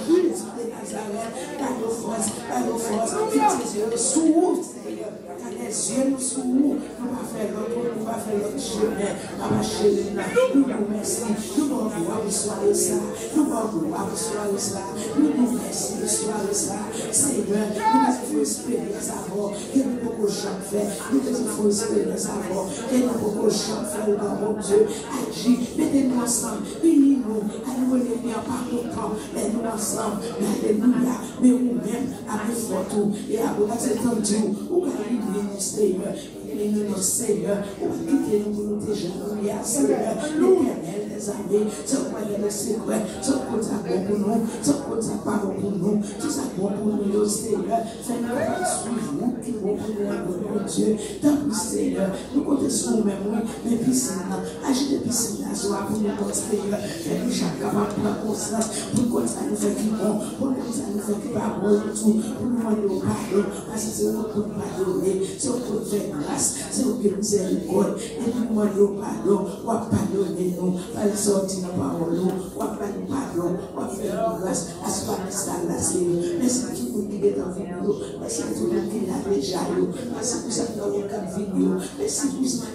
Jésus de Nazareth, dans nos forces, fixez les yeux sous vous, Seigneur, car les yeux nous sous vous, nous va faire l'autre chemin, à marcher là, nous vous merci, nous vous voir vous soyez ça, nous vous voir vous soyez ça, nous vous merci vous soyez ça, Seigneur, nous devons espérer savoir, que nous pouvons jamais faire, nous devons espérer savoir, que nous pouvons jamais faire dans mon Dieu, agis, mettez-nous ensemble, unis-nous, allons les bien par le temps, mettez-nous ensemble, alléluia, mais vous-même, avec votre et à vous, c'est un Dieu, ou allez nous Seigneur, nous Seigneur, ou quitter nous pour nous déjà, nous Seigneur, l'éternel des amis, c'est quoi le secret, c'est quoi ça bon pour nous, c'est quoi ça pas bon pour nous, c'est ça bon pour nous, Seigneur, fais-nous suivre, nous qui bon pour nous, mon Dieu, tant que Seigneur, nous comptons sur nous-mêmes, mais piscines, agis de piscines, soit pour nous, Seigneur, fais-nous chacun prendre conscience, pour que ça nous fait qui bon, pour que ça nous fait qui pas bon, tout, pour nous demander pardon, parce que c'est nous pour pardonner, c'est nous pour faire grâce, c'est nous qui nous miséricorde, et nous demandons pardon, ou à pardonner nous, par les sorties de parole, ou à faire pardon, ou à faire grâce, à ce pas là, Seigneur, merci pour tout le monde qui est en vidéo, merci pour tout le monde qui l'a déjà, merci pour ça qui n'a aucun vidéo, merci pour ça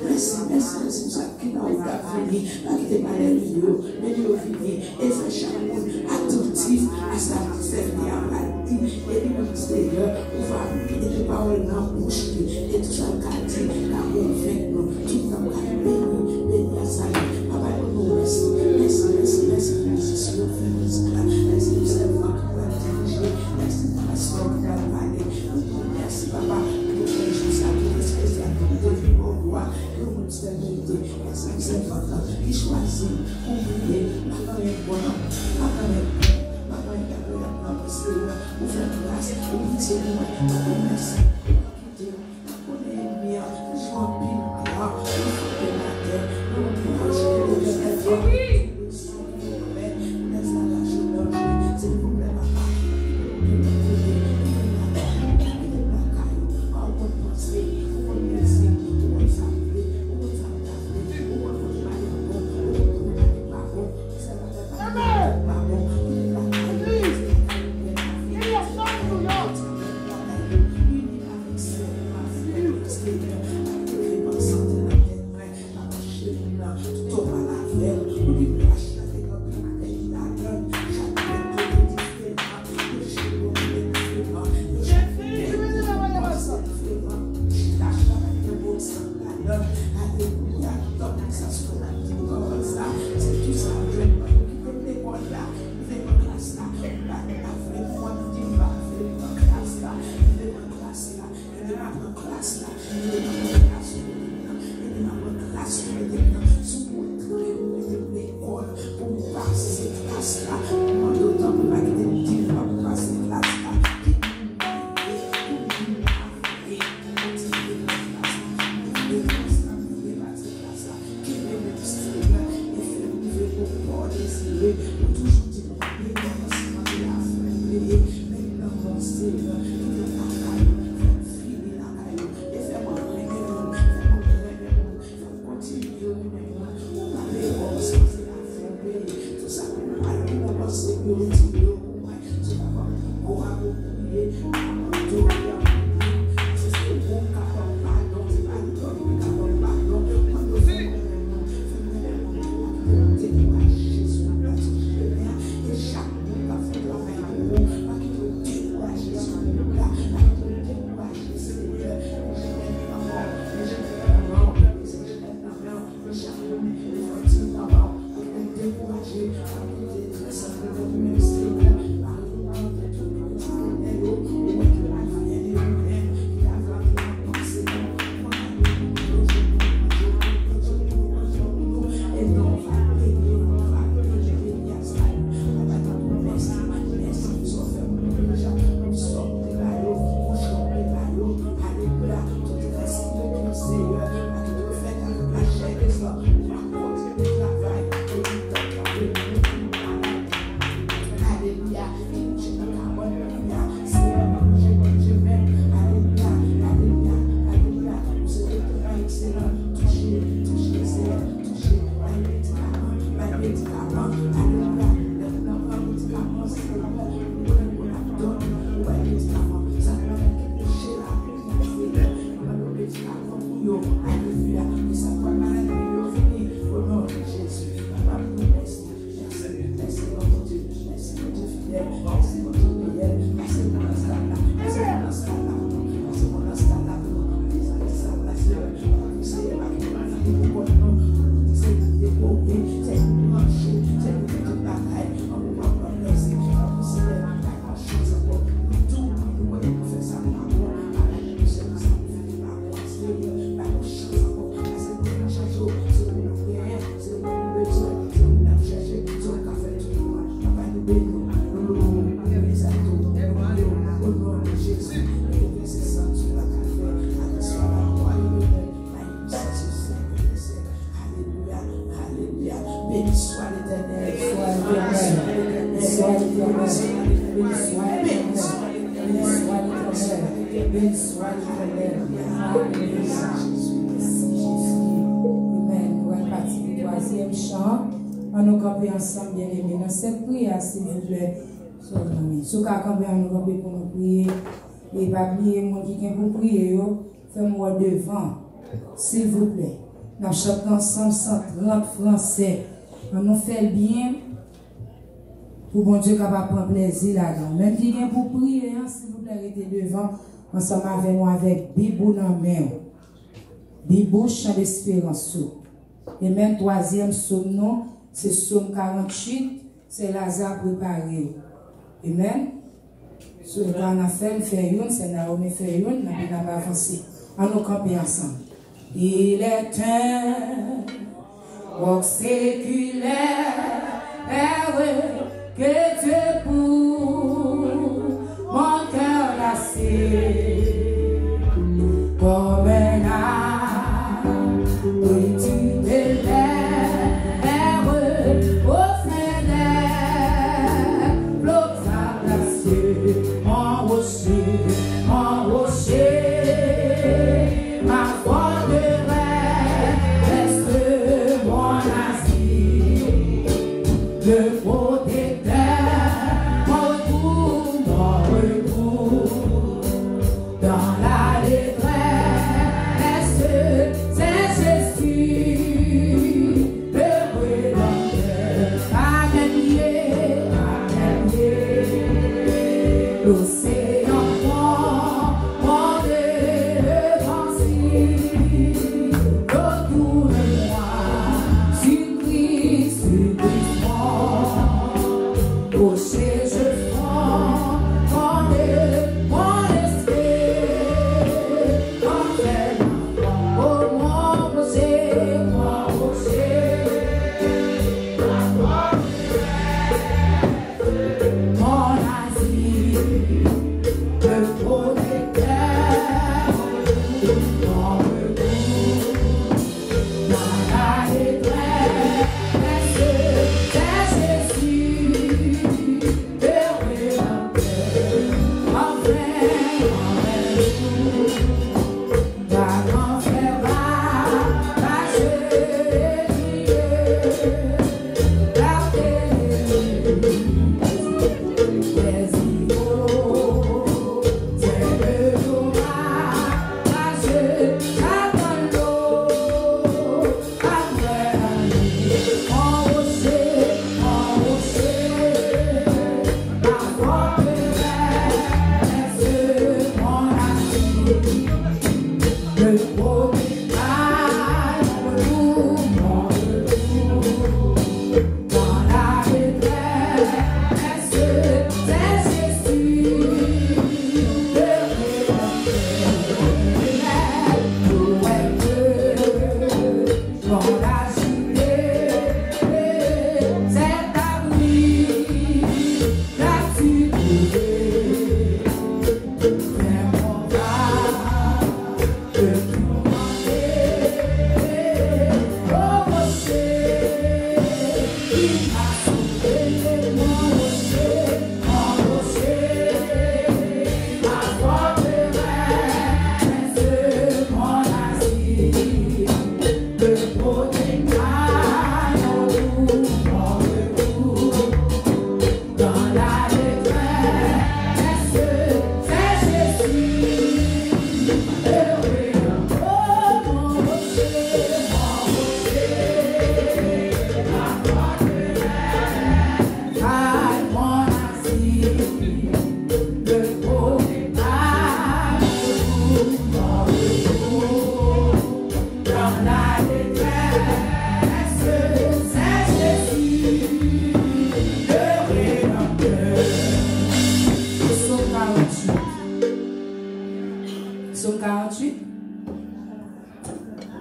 qui n'a aucun fini, pas qui est malade vidéo, mais nous fini, et fait chaque monde attentif à sa servir à partir, et nous Seigneur, on va mettre les paroles dans la bouche, et tout ça qu'a dit, la convaincre nous, tout le monde a béni à sa vie, papa, nous merci, Seigneur, merci pour cette voix qui va diriger, merci pour la soeur qui va parler, merci papa, pour que Jésus a tout spécial, pour que nous devons voir, que nous nous vérité, merci pour cette voix qui choisit, pour briller, maintenant il est bon, Seigneur, pour faire grâce, pour pitié, pour merci, pour les lumières, je remplis le cœur, pour la terre, pour Ensemble, bien aimé, dans cette prière, s'il vous plaît, si vous avez pour nous prier, et pas oublier mon qui vient pour prier, faites-moi devant, s'il vous plaît. Nous chantons ensemble 130 français. On nous fait bien pour bon Dieu capable de prendre plaisir là-dedans. Même qui vient pour prier, s'il vous plaît, restez devant, ensemble avec moi, avec Bibou dans la main. Bibou, chant d'espérance. Et même troisième somme, c'est Somme 48, c'est Lazare préparé. Amen. Ce qu'on a fait, c'est Naomi fait une, mais on n'a pas avancé. On nous camper ensemble. Il est un roc séculaire, que Dieu pour mon cœur lassé, comme un âme, oui, tu t'élèves.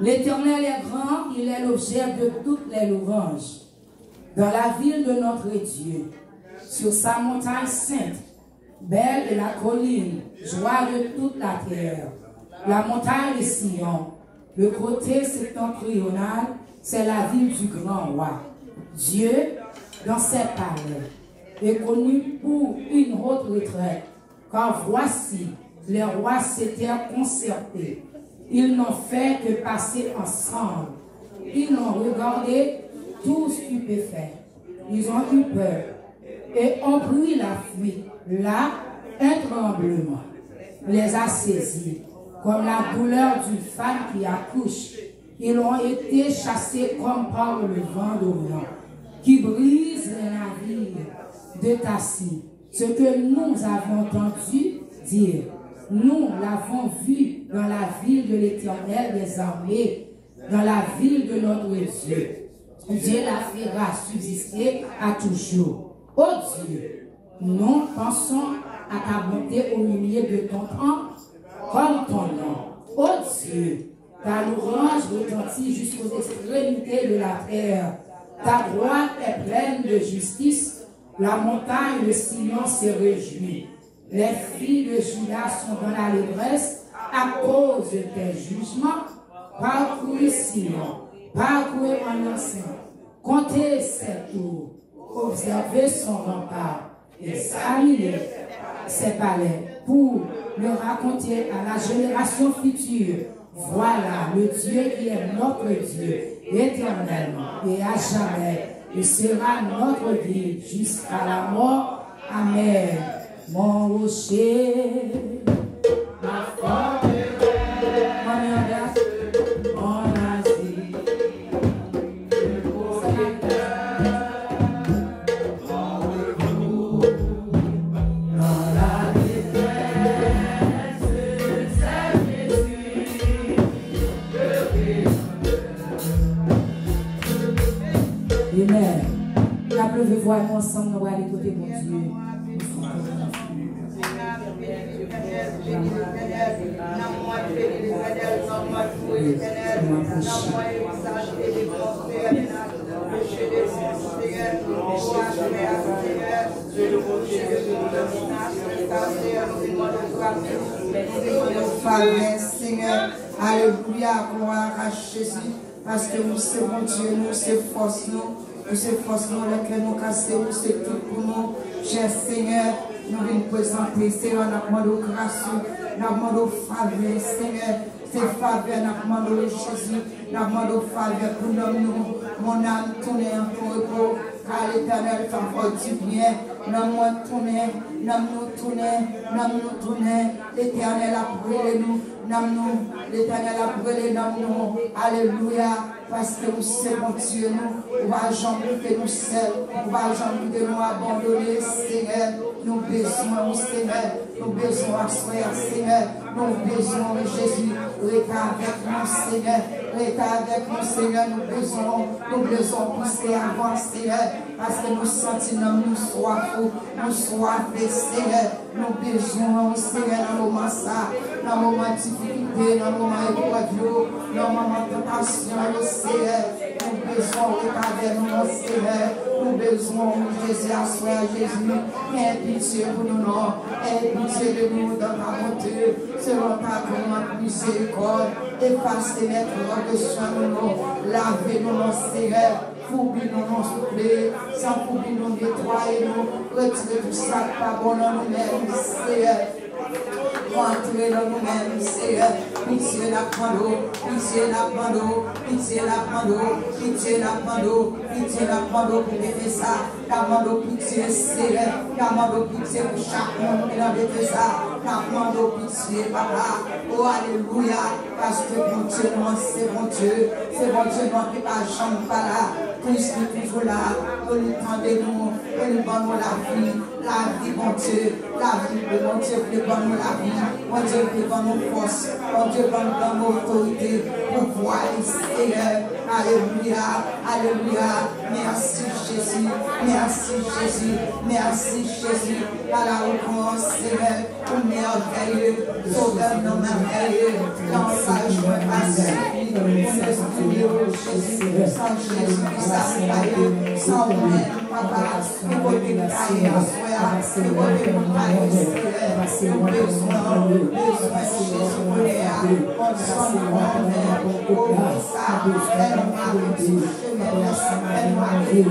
L'Éternel est grand, il est l'objet de toutes les louanges. Dans la ville de notre Dieu, sur sa montagne sainte, belle est la colline, joie de toute la terre. La montagne de Sion, le côté septentrional, c'est la ville du grand roi. Dieu, dans ses palais, est connu pour une haute retraite, car voici, les rois s'étaient concertés. Ils n'ont fait que passer ensemble. Ils l'ont regardé, tous stupéfaits. Ils ont eu peur et ont pris la fuite. Là, un tremblement les a saisis, comme la douleur d'une femme qui accouche. Ils ont été chassés comme par le vent d'Orient, qui brise les navires de Tassi. Ce que nous avons entendu dire, nous l'avons vu dans la ville de l'Éternel des armées, dans la ville de notre Dieu. Dieu la fera subsister à toujours. Ô Dieu, nous pensons à ta bonté au milieu de ton temps, comme ton nom. Ô Dieu, ta louange retentit jusqu'aux extrémités de la terre. Ta droite est pleine de justice. La montagne de Sion se réjouit. Les filles de Juda sont dans la lévresse à cause de tes jugements. Parcourez Sion, parcourez en enceinte, comptez ses tours, observez son rempart, examinez ses palais pour le raconter à la génération future. Voilà le Dieu qui est notre Dieu, éternellement et à jamais. Il sera notre guide jusqu'à la mort. Amen. Mon rocher, ma force, mon asile, mon repos, dans la détresse, c'est Jésus, Amen. La pleuve voix ensemble, nous allons aller côté mon Dieu. Seigneur, alléluia, gloire à Jésus, parce que nous c'est bon Dieu, nous c'est force nous c'est force nous, lequel nous casser, nous c'est tout pour nous, cher Seigneur. Nous venons présenter, Seigneur, nous demandons grâce, nous demandons faveur, Seigneur, c'est faveur, nous demandons Jésus, nous demandons faveur pour nous, mon âme tourne en ton repos, car l'Éternel fait encore du bien, nous tournons, l'Éternel a brûlé nous, l'Éternel a brûlé nous, alléluia, parce que nous sommes Dieu, nous, on va jamais que nous seuls, on va jamais que nous abandonner, Seigneur. Nous besoin, Seigneur, nous besoin à soir, Seigneur, nous besoin de Jésus, reste avec nous, Seigneur, reste avec nous, Seigneur, nous besoin pousser avant, Seigneur, parce que nous sentons nous soifés, Seigneur, nous besoin, Seigneur, dans le moment ça, dans le moment de difficulté, dans le moment épreuve, dans le moment de tentation, Seigneur, nous besoin avec nous, Seigneur, nous besoin de Jésus à soir, Jésus, aie pitié pour nous, non, aie pitié de nous dans ta bonté, selon ta grande miséricorde, efface les lettres de soin de nous, lavez-nous, non, Seigneur, fourbi-nous, non, soufflez, sans fourbi nous nettoyer nous, retirez tout ça, pas bon dans nous-mêmes, Seigneur. Entrez dans nous-mêmes, Seigneur, pitié la prendre, pitié la prendre, pitié la prendre, pitié la prendre, pitié la prendre pour défaire ça, la prendre pitié, Seigneur, la prendre pitié pour chaque monde qui a défaire ça, la prendre pitié, papa, oh alléluia, parce que bon Dieu, moi c'est bon Dieu, moi qui pas jamais pas là, Christ est toujours là, que nous tendez-nous, que nous donnons la vie, bon Dieu, la vie de mon Dieu, que nous donnons la vie. Mon Dieu, qui donne nos forces, mon Dieu, qui donne nos autorités pour voir les Seigneur. Alléluia, alléluia. Merci Jésus, Merci Jésus, merci Jésus. À la réponse, Seigneur, pour merveilleux, sauveur non merveilleux, l'encouragement passé, pour nous Jésus, sans Jésus, sans payer, sans même, papa, nous voulons tailler à soi, nous voulons tailler, Seigneur, nous besoin Jésus, pour les on s'en va, pour ça, elle m'a dit, elle m'a dit,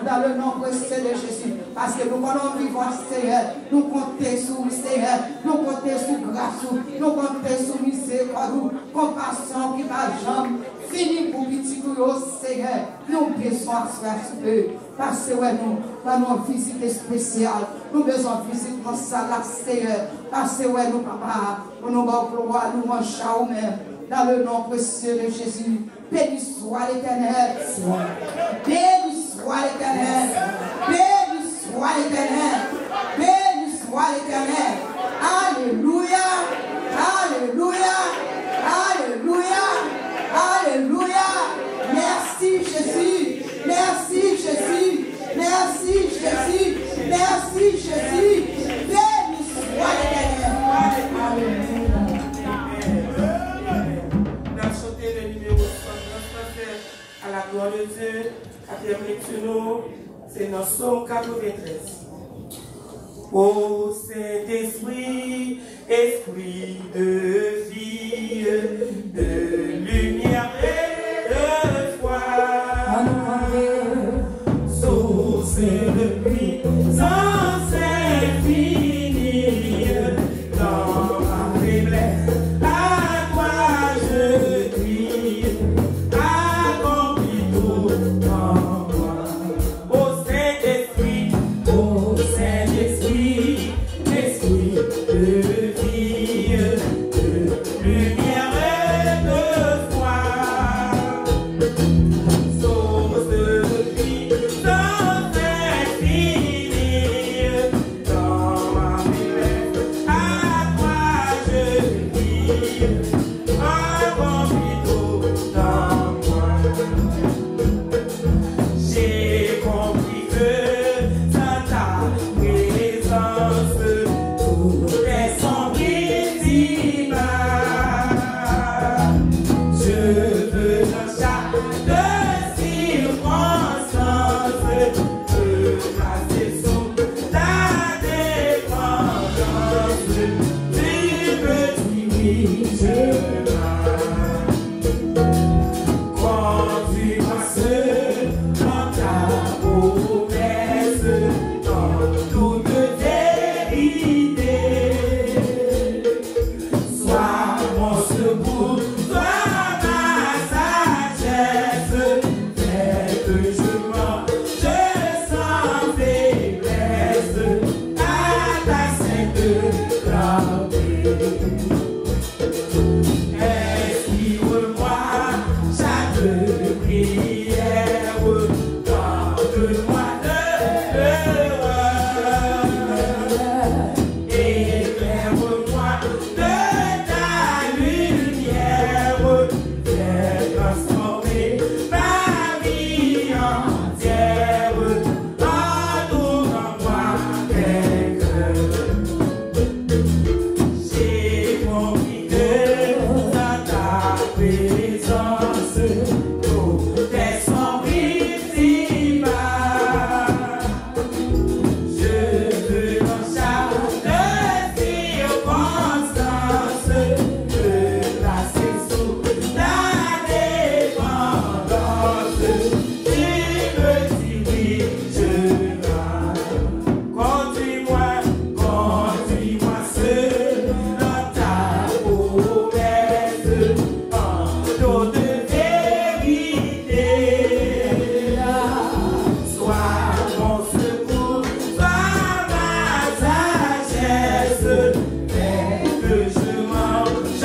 dans le nom précieux de Jésus, parce que nous voulons vivre, Seigneur, nous comptons sur vous, Seigneur, nous comptons sur grâce, nous comptons sur miséricorde, compassion qui va jamais fini pour petit Seigneur, nous besoin de faire ce peu, parce que nous avons une visite spéciale, nous avons besoin de visite dans la Seigneur, parce que nous, papa, nous allons pouvoir nous manger au même, dans le nom précieux de Jésus. Béni soit l'Éternel. Béni soit l'Éternel. Béni soit l'Éternel. Béni soit l'Éternel. Alléluia. Alléluia. Alléluia. Alléluia. Merci Jésus. Merci Jésus. Merci Jésus. Merci Jésus. Béni soit l'Éternel. Alléluia. On a chanté le numéro 100 à la gloire de Dieu. Quatrième lecture, c'est dans Psaume 93. Ô Saint-Esprit, Esprit de vie, de lumière et de foi, source de puissance infinie, dans ma faiblesse, à toi je crie, accomplis tout en moi. Ô Saint-Esprit, Esprit de vie, de lumière et de foi, source de puissance infinie, dans ma faiblesse, à toi je crie, accomplis tout en moi. J'ai compris que sans ta présence, tout est sombre ici-bas. Je veux dans chaque circonstance te placer sous ta dépendance. Tu me dirigeras. Conduis-moi seul dans ta promesse, dans toute vérité. Sois mon secours, sois ma sagesse. Fais que je mange sans faiblesse à ta sainte clarté. Inspire-moi chaque prière, garde-moi de l'erreur. Éclaire-moi de ta lumière, fais transformer ma vie entière, entoure-moi vainqueur. J'ai compris que dans ta présence, tout est sombre ici-bas. Je veux dans chaque circonstance te placer sous ta dépendance. Tu me dirigeras. Conduis-moi seul dans ta promesse, en toute vérité. Sois mon secours, sois ma sagesse. Fais que je mange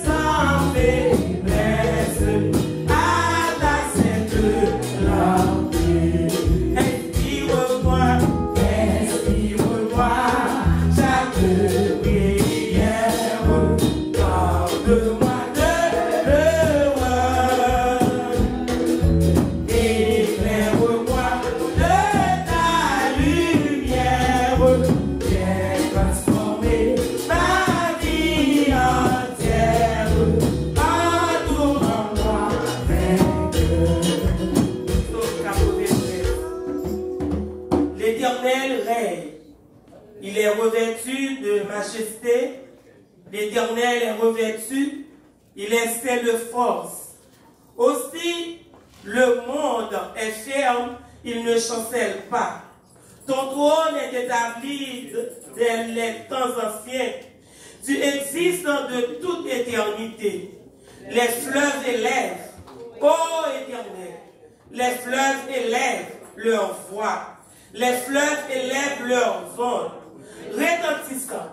sans faiblesse à ta sainte clarté. Inspire-moi chaque prière, garde-moi de l'erreur. Éclaire-moi de ta lumière, viens transformer ma vie entière, entoure-moi vainqueur. Psaume 93. L'Éternel règne, il est revêtu de majesté, l'Éternel est revêtu, il excelle de force. Aussi, le monde est ferme, il ne chancelle pas. Ton trône est établi dès les temps anciens. Tu existes de toute éternité. Les fleuves élèvent, ô Éternel, les fleuves élèvent leur voix. Les fleuves élèvent leurs ondes, retentissant,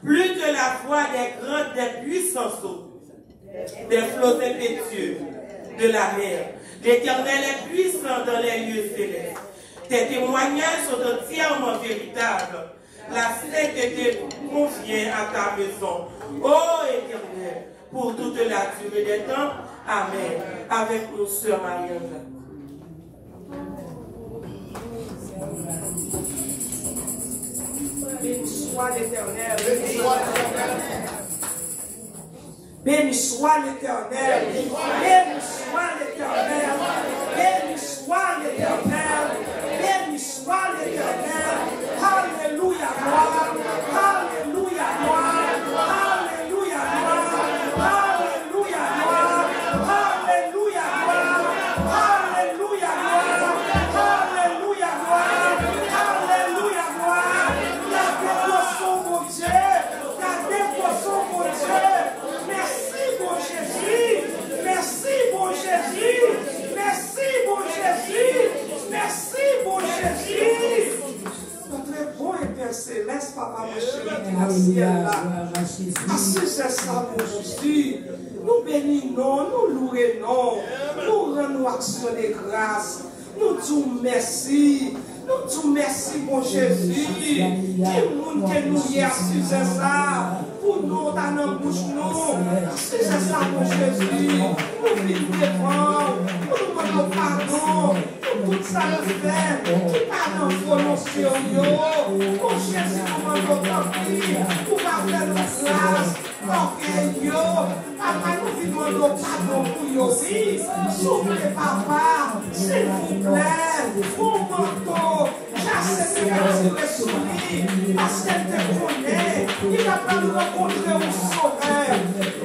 plus que la voix des puissants eaux, des flots impétueux de la mer. L'Éternel est puissant dans les lieux célestes. Tes témoignages sont entièrement véritables. la sainteté convient à ta maison. Ô Éternel, pour toute la durée des temps. Amen. Avec nous, sœur Marianne. Béni soit l'Éternel. Béni soit l'Éternel. Béni soit l'Éternel. Béni soit l'Éternel. Béni soit l'Éternel. Alléluia, gloire. Alléluia, gloire. Alléluia, gloire. Alléluia, gloire. Alléluia, gloire. Alléluia, gloire. Alléluia, gloire. Alléluia, gloire. La dévotion, mon Dieu. La dévotion, mon Dieu. Merci, mon Jésus. Merci, mon Jésus. Merci, mon Jésus. Merci, mon Jésus. Notre bon et Père Céleste, Papa, mon chéri, qui est dans le ciel là. Assis, c'est ça, mon Jésus. Nous bénissons, nous louons, nous rendons action de grâce. Nous disons merci. Nous disons merci, mon Jésus. Qui monde que nous y assis, c'est ça. Pour nous, dans nos bouches, nous. Assis, c'est ça, mon Jésus. Nous vivons devant. Nous demandons pardon. Tout ça le fait, qui parle en volonté, mon Jésus, nous demandons pour pas faire nos grâces, papa, nous demandons pardon pour nous, soufflez, papa, s'il vous plaît, mon manteau, j'accepte de le soumis, parce qu'elle te connaît, il n'a pas de rencontrer au sauveur,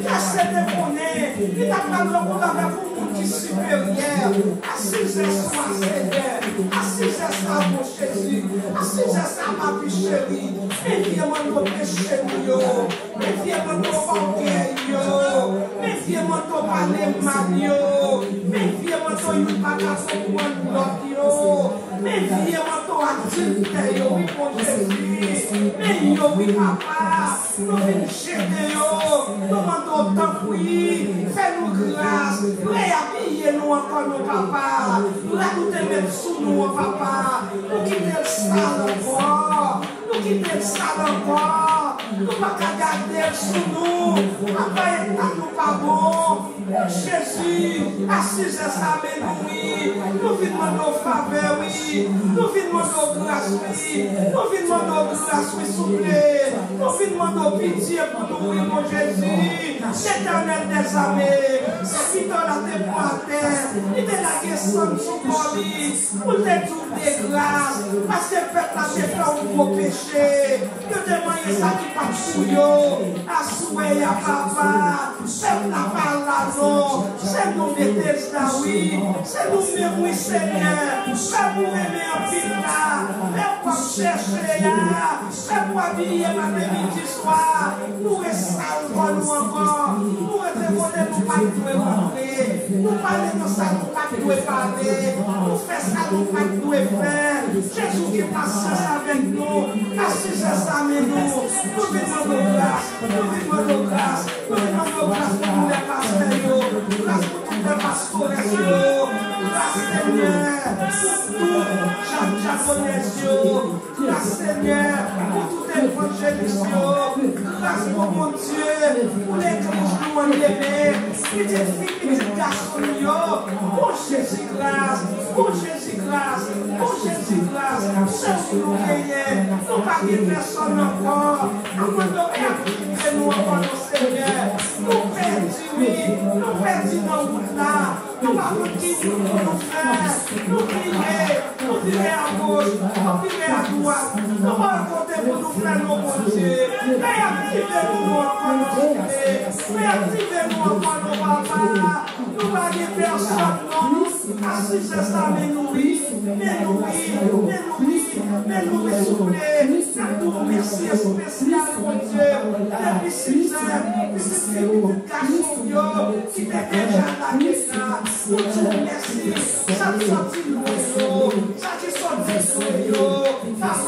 j'accepte de connaître, il n'a pas de rencontrer avec vous, qui supérieur, assis à Seigneur, assis à mon Jésus, assis à ma vie chérie, méfiez-moi de nos péchés, méfiez-moi de nos orgueils, méfiez-moi de nos palais malio, méfiez-moi de nos bagages pour l'autre, méfiez-moi de nos activités, oui, mon Jésus, mais oui, papa, nous venons chercher, nous demandons tant oui, fais-nous grâce, réhabillez-nous encore, nos papas, là nous te mettons sous nous, papa, nous quittons le sale encore, nous quittons le sale encore, nous ne pas garder sous nous, papa est à nous pas bon, Jésus, assis à sa oui, nous venons nos faveurs, oui, nous venons nos grâces, oui, nous venons nos grâces, oui, s'il vous plaît, nous venons nos pitié pour nous, oui, mon Jésus, l'Éternel des armées, c'est qui dans la terre, il te la question sous colis, pour te trouver des grâces, parce que le peuple a fait un gros péché, que demander ça qui passe sur eux, à souhait à papa, c'est la parole, c'est nous mettre ça, oui, c'est nous même, oui, Seigneur, c'est nous aimer en pile là, c'est pour chercher, c'est pour habiller ma midi soir, nous restons encore, nous restons nous pas rentrer, nous parler de ça, nous pas parler, nous faisons ça, nous pas faire, Jésus qui passe avec nous, assis ça, mais nous demandons grâce, nous demandons grâce, nous demandons grâce pour les pasteurs, grâce pour tous les pasteurs, grâce Seigneur, pour tout japonais, grâce Seigneur, pour tout évangéliste, grâce pour mon Dieu, pour l'église nous en aimer, petite fille, petite garçon, pour Jésus grâce, pour Jésus grâce, pour Jésus grâce, c'est nous gagner, nous pas de personne encore, nous perdons nous encore, Seigneur, nous perdons, oui, nous perdons dans le là, nous pas qui nous faire, nous prier à gauche, nous prier à droite, nous pas compter pour nous faire nos bons dieux, mais activez-nous encore nos bébés, mais activez-nous encore nos papas, nous pas de personne, non, assis c'est ça, mais nous oui, mais nous oui, mais nous souffler, nous merci spécial, mon Dieu, depuis 6 heures, petit garçon, qui était déjà là, pour Dieu merci, ça qui sortit de l'eau, ça qui sortit de l'eau,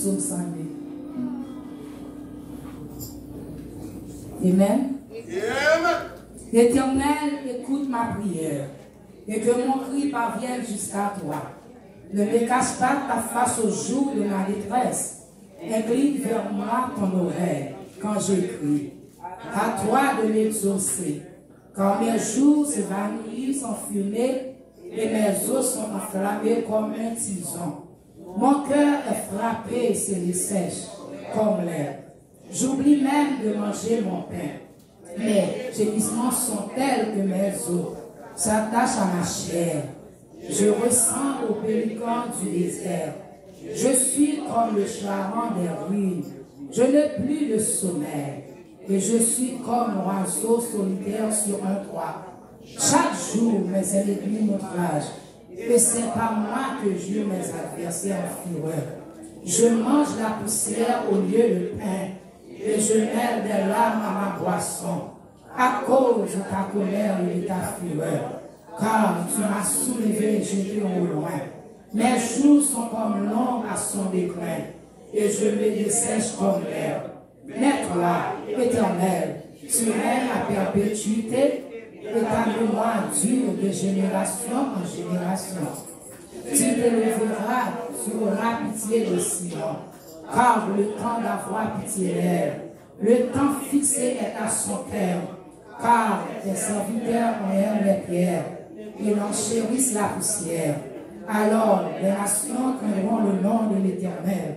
psaume 102. Amen. L'Éternel, écoute ma prière et que mon cri parvienne jusqu'à toi. Ne me cache pas ta face au jour de ma détresse. Incline vers moi ton oreille quand je crie. À toi de m'exaucer. Quand mes jours s'évanouissent en fumée et mes os sont enflammés comme un tison. Mon cœur est frappé et se dessèche comme l'herbe. J'oublie même de manger mon pain. Mes gémissements sont tels que mes os s'attachent à ma chair. Je ressemble au pélican du désert. Je suis comme le charron des ruines. Je n'ai plus de sommeil. Et je suis comme l'oiseau solitaire sur un toit. Chaque jour, mes ennemis m'outragent. Et c'est par moi que jurent mes adversaires en fureur. Je mange la poussière au lieu de pain. Et je mêle des larmes à ma boisson. À cause de ta colère et de ta fureur. Car tu m'as soulevé et jeté au loin. Mes jours sont comme l'ombre à son déclin. Et je me dessèche comme l'herbe. Mais toi, Éternel, tu règnes à perpétuité et ta mémoire dure de génération en génération. Tu t'élèveras, tu auras pitié de Sion, car le temps d'avoir pitié d'elle, le temps fixé est à son terme, car tes serviteurs en aiment les pierres et en chérissent la poussière. Alors les nations craindront le nom de l'Éternel,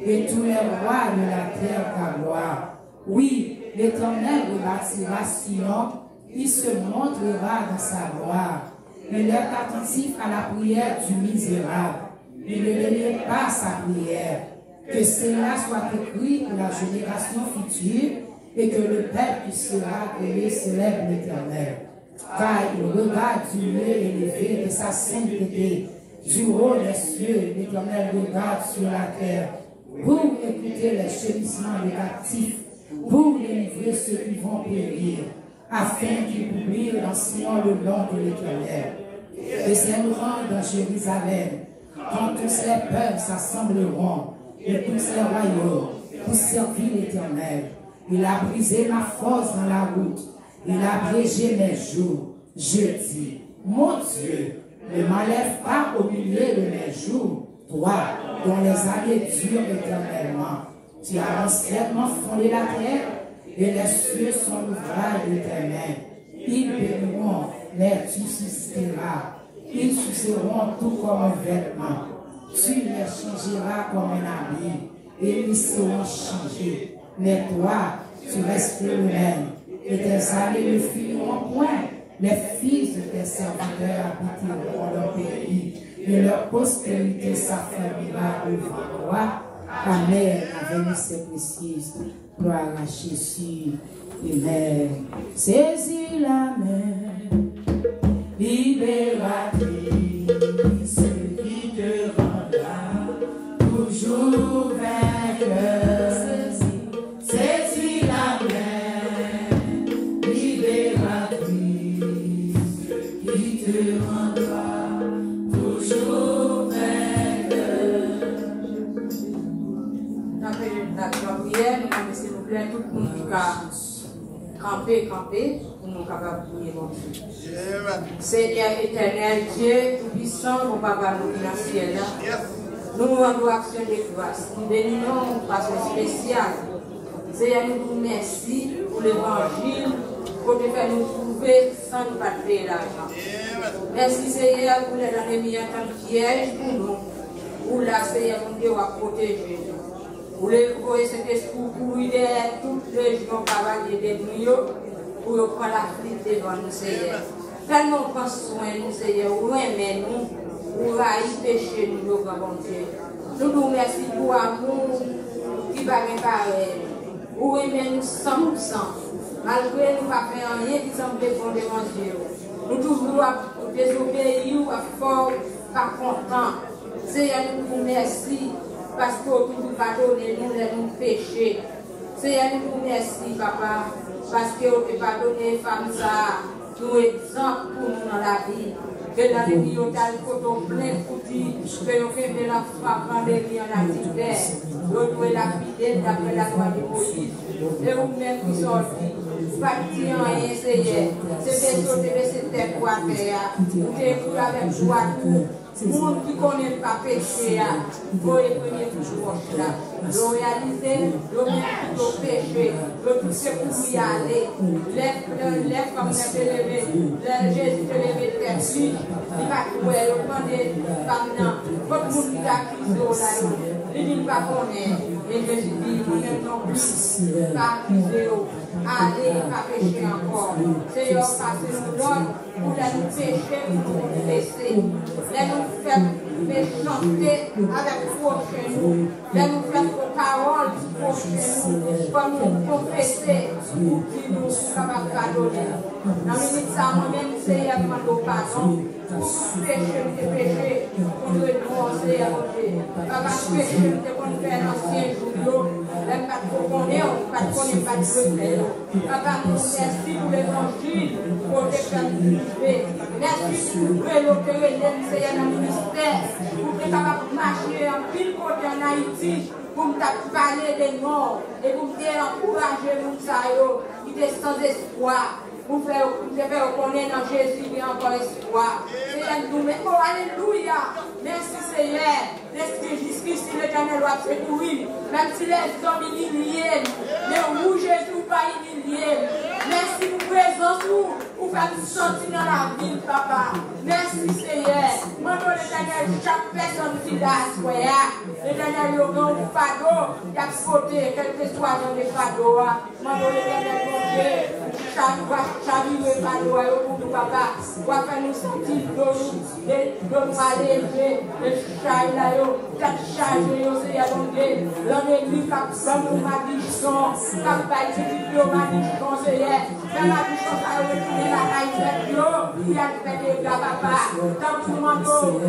et tous les rois de la terre ta gloire. Oui, l'Éternel rebâtira Sion, il se montrera dans sa gloire. Il est attentif à la prière du misérable. Il ne délie pas sa prière. Que cela soit écrit pour la génération future, et que le peuple qui sera appelé célèbre l'Éternel. Car il regarde du lieu élevé de sa sainteté. Du haut des cieux, l'Éternel regarde sur la terre, pour écouter les gémissements des captifs, pour délivrer ceux qui vont périr, afin qu'ils publient dans Sion le nom de l'Éternel. Et s'aimeront dans Jérusalem, quand tous les peuples s'assembleront, et tous les royaumes, pour servir l'Éternel. Il a brisé ma force dans la route, il a abrégé mes jours. Je dis, mon Dieu, ne m'enlève pas au milieu de mes jours, toi, dont les années durent éternellement. Tu as anciennement fondé la terre, et les cieux sont l'ouvrage de tes mains. Ils périront, mais tu susciteras. Ils suceront tout comme un vêtement. Tu les changeras comme un habit, et ils seront changés. Mais toi, tu restes le même, et tes années ne finiront point. Les fils de tes serviteurs habiteront leur pays, et leur postérité s'affermira devant toi. Amen. Avec nous, c'est précis. Gloire à Jésus. Amen. Saisis la main, libératrice, qui te rendra toujours vainqueur. Saisis la main, libératrice, qui te rendra toujours vainqueur. La prière, nous s'il vous plaît, tout le monde qui a campé, pour nous capables de prier. Seigneur éternel, Dieu tout-puissant, mon papa, nous dans le ciel, nous rendons action de grâce. Nous bénissons une façon spéciale. Seigneur, nous vous remercions pour l'évangile, pour te faire nous trouver sans nous pas payer l'argent. Merci Seigneur pour les années mis en tant que piège pour nous. Pour la Seigneur, pour Dieu va protéger nous. Pour les voyer cet esprit pour aider toutes les gens qui des brillots, pour prendre la flûte devant nous, Seigneur. Tellement prends soin nous, Seigneur, loin mais nous, pour haïr péché nous, nos grands bon Dieu. Nous nous remercions pour l'amour qui va réparer. Pour aimer nous 100%. Malgré nous pas faire rien qui semble bon devant Dieu. Nous toujours désobéir ou à fort, pas content. Seigneur, nous vous remercions. Parce que vous pardonnez nous nos péchés. Seigneur, nous vous remercions, papa, parce que vous pardonnez les femmes, ça, nous exemple pour nous dans la vie. que dans les milieux d'al photo plein foutu, que nous faisons de l'enfant pandémie en activité, nous devons la fidèle d'après la loi de Moïse, et vous-même qui sortez, pas de rien essayer, c'est des choses de cette terre pour faire, vous devez avec joie tout. Monde qui connaît pas péché, vous éprenez toujours là. Vous réalisez, vous mettez tout péché, vous poussez pour y aller. Lève comme vous avez levé, Jésus te levé perdu, il va trouver, vous prenez femmes, votre monde qui a crise là, il dit pas connaître. Et Jésus dit, vous n'êtes non plus, pas crise, allez, pas pécher encore. Seigneur, passez-nous l'ordre pour nous pécher, pour nous confesser. Nous faire méchanceté avec prochain nous, nous faire vos paroles prochain nous, comme nous confesser, pour qui nous sommes capables de pardonner. Dans le minute, ça, moi-même, Seigneur, demande pardon, pour pécher, pour nous renoncer à votre Dieu. Papa, pécher, pour nous faire l'ancien jour, même pas trop connaître, pas de connaître, pas de connaître. Papa, nous merci pour l'évangile, pour les faire vivre. Merci pour l'opérer, Seigneur, dans le ministère, pour être capable de marcher en pile côté en Haïti, pour me parler des morts et pour me encourager les qui sont sans espoir. Pour faire reconnaître dans Jésus qu'il y a encore espoir. Seigneur, nous mettons, alléluia. Merci Seigneur. L'Esprit jusqu'ici, l'Éternel va secourir. Même si les hommes humiliés, mais où Jésus va humilier. Merci pour présence, pour faire nous sentir dans la ville, papa. Merci Seigneur. Maintenant, l'Éternel, chaque personne qui l'a assoyé, l'Éternel, il y a un fardeau, il y a côté, quel que soit dans les fardeaux. Maintenant, l'Éternel, mon Dieu, chaque le fardeau, pour nous, papa, va faire nous sentir de nous alléger, de charger là, charger, Seigneur, mon Dieu, l'homme église, comme nous magnifions, comme bail, c'est nous magnifions, Seigneur, faire la puissance à retourner la caille, il y a fait des gars, papa, tant que nous demandons,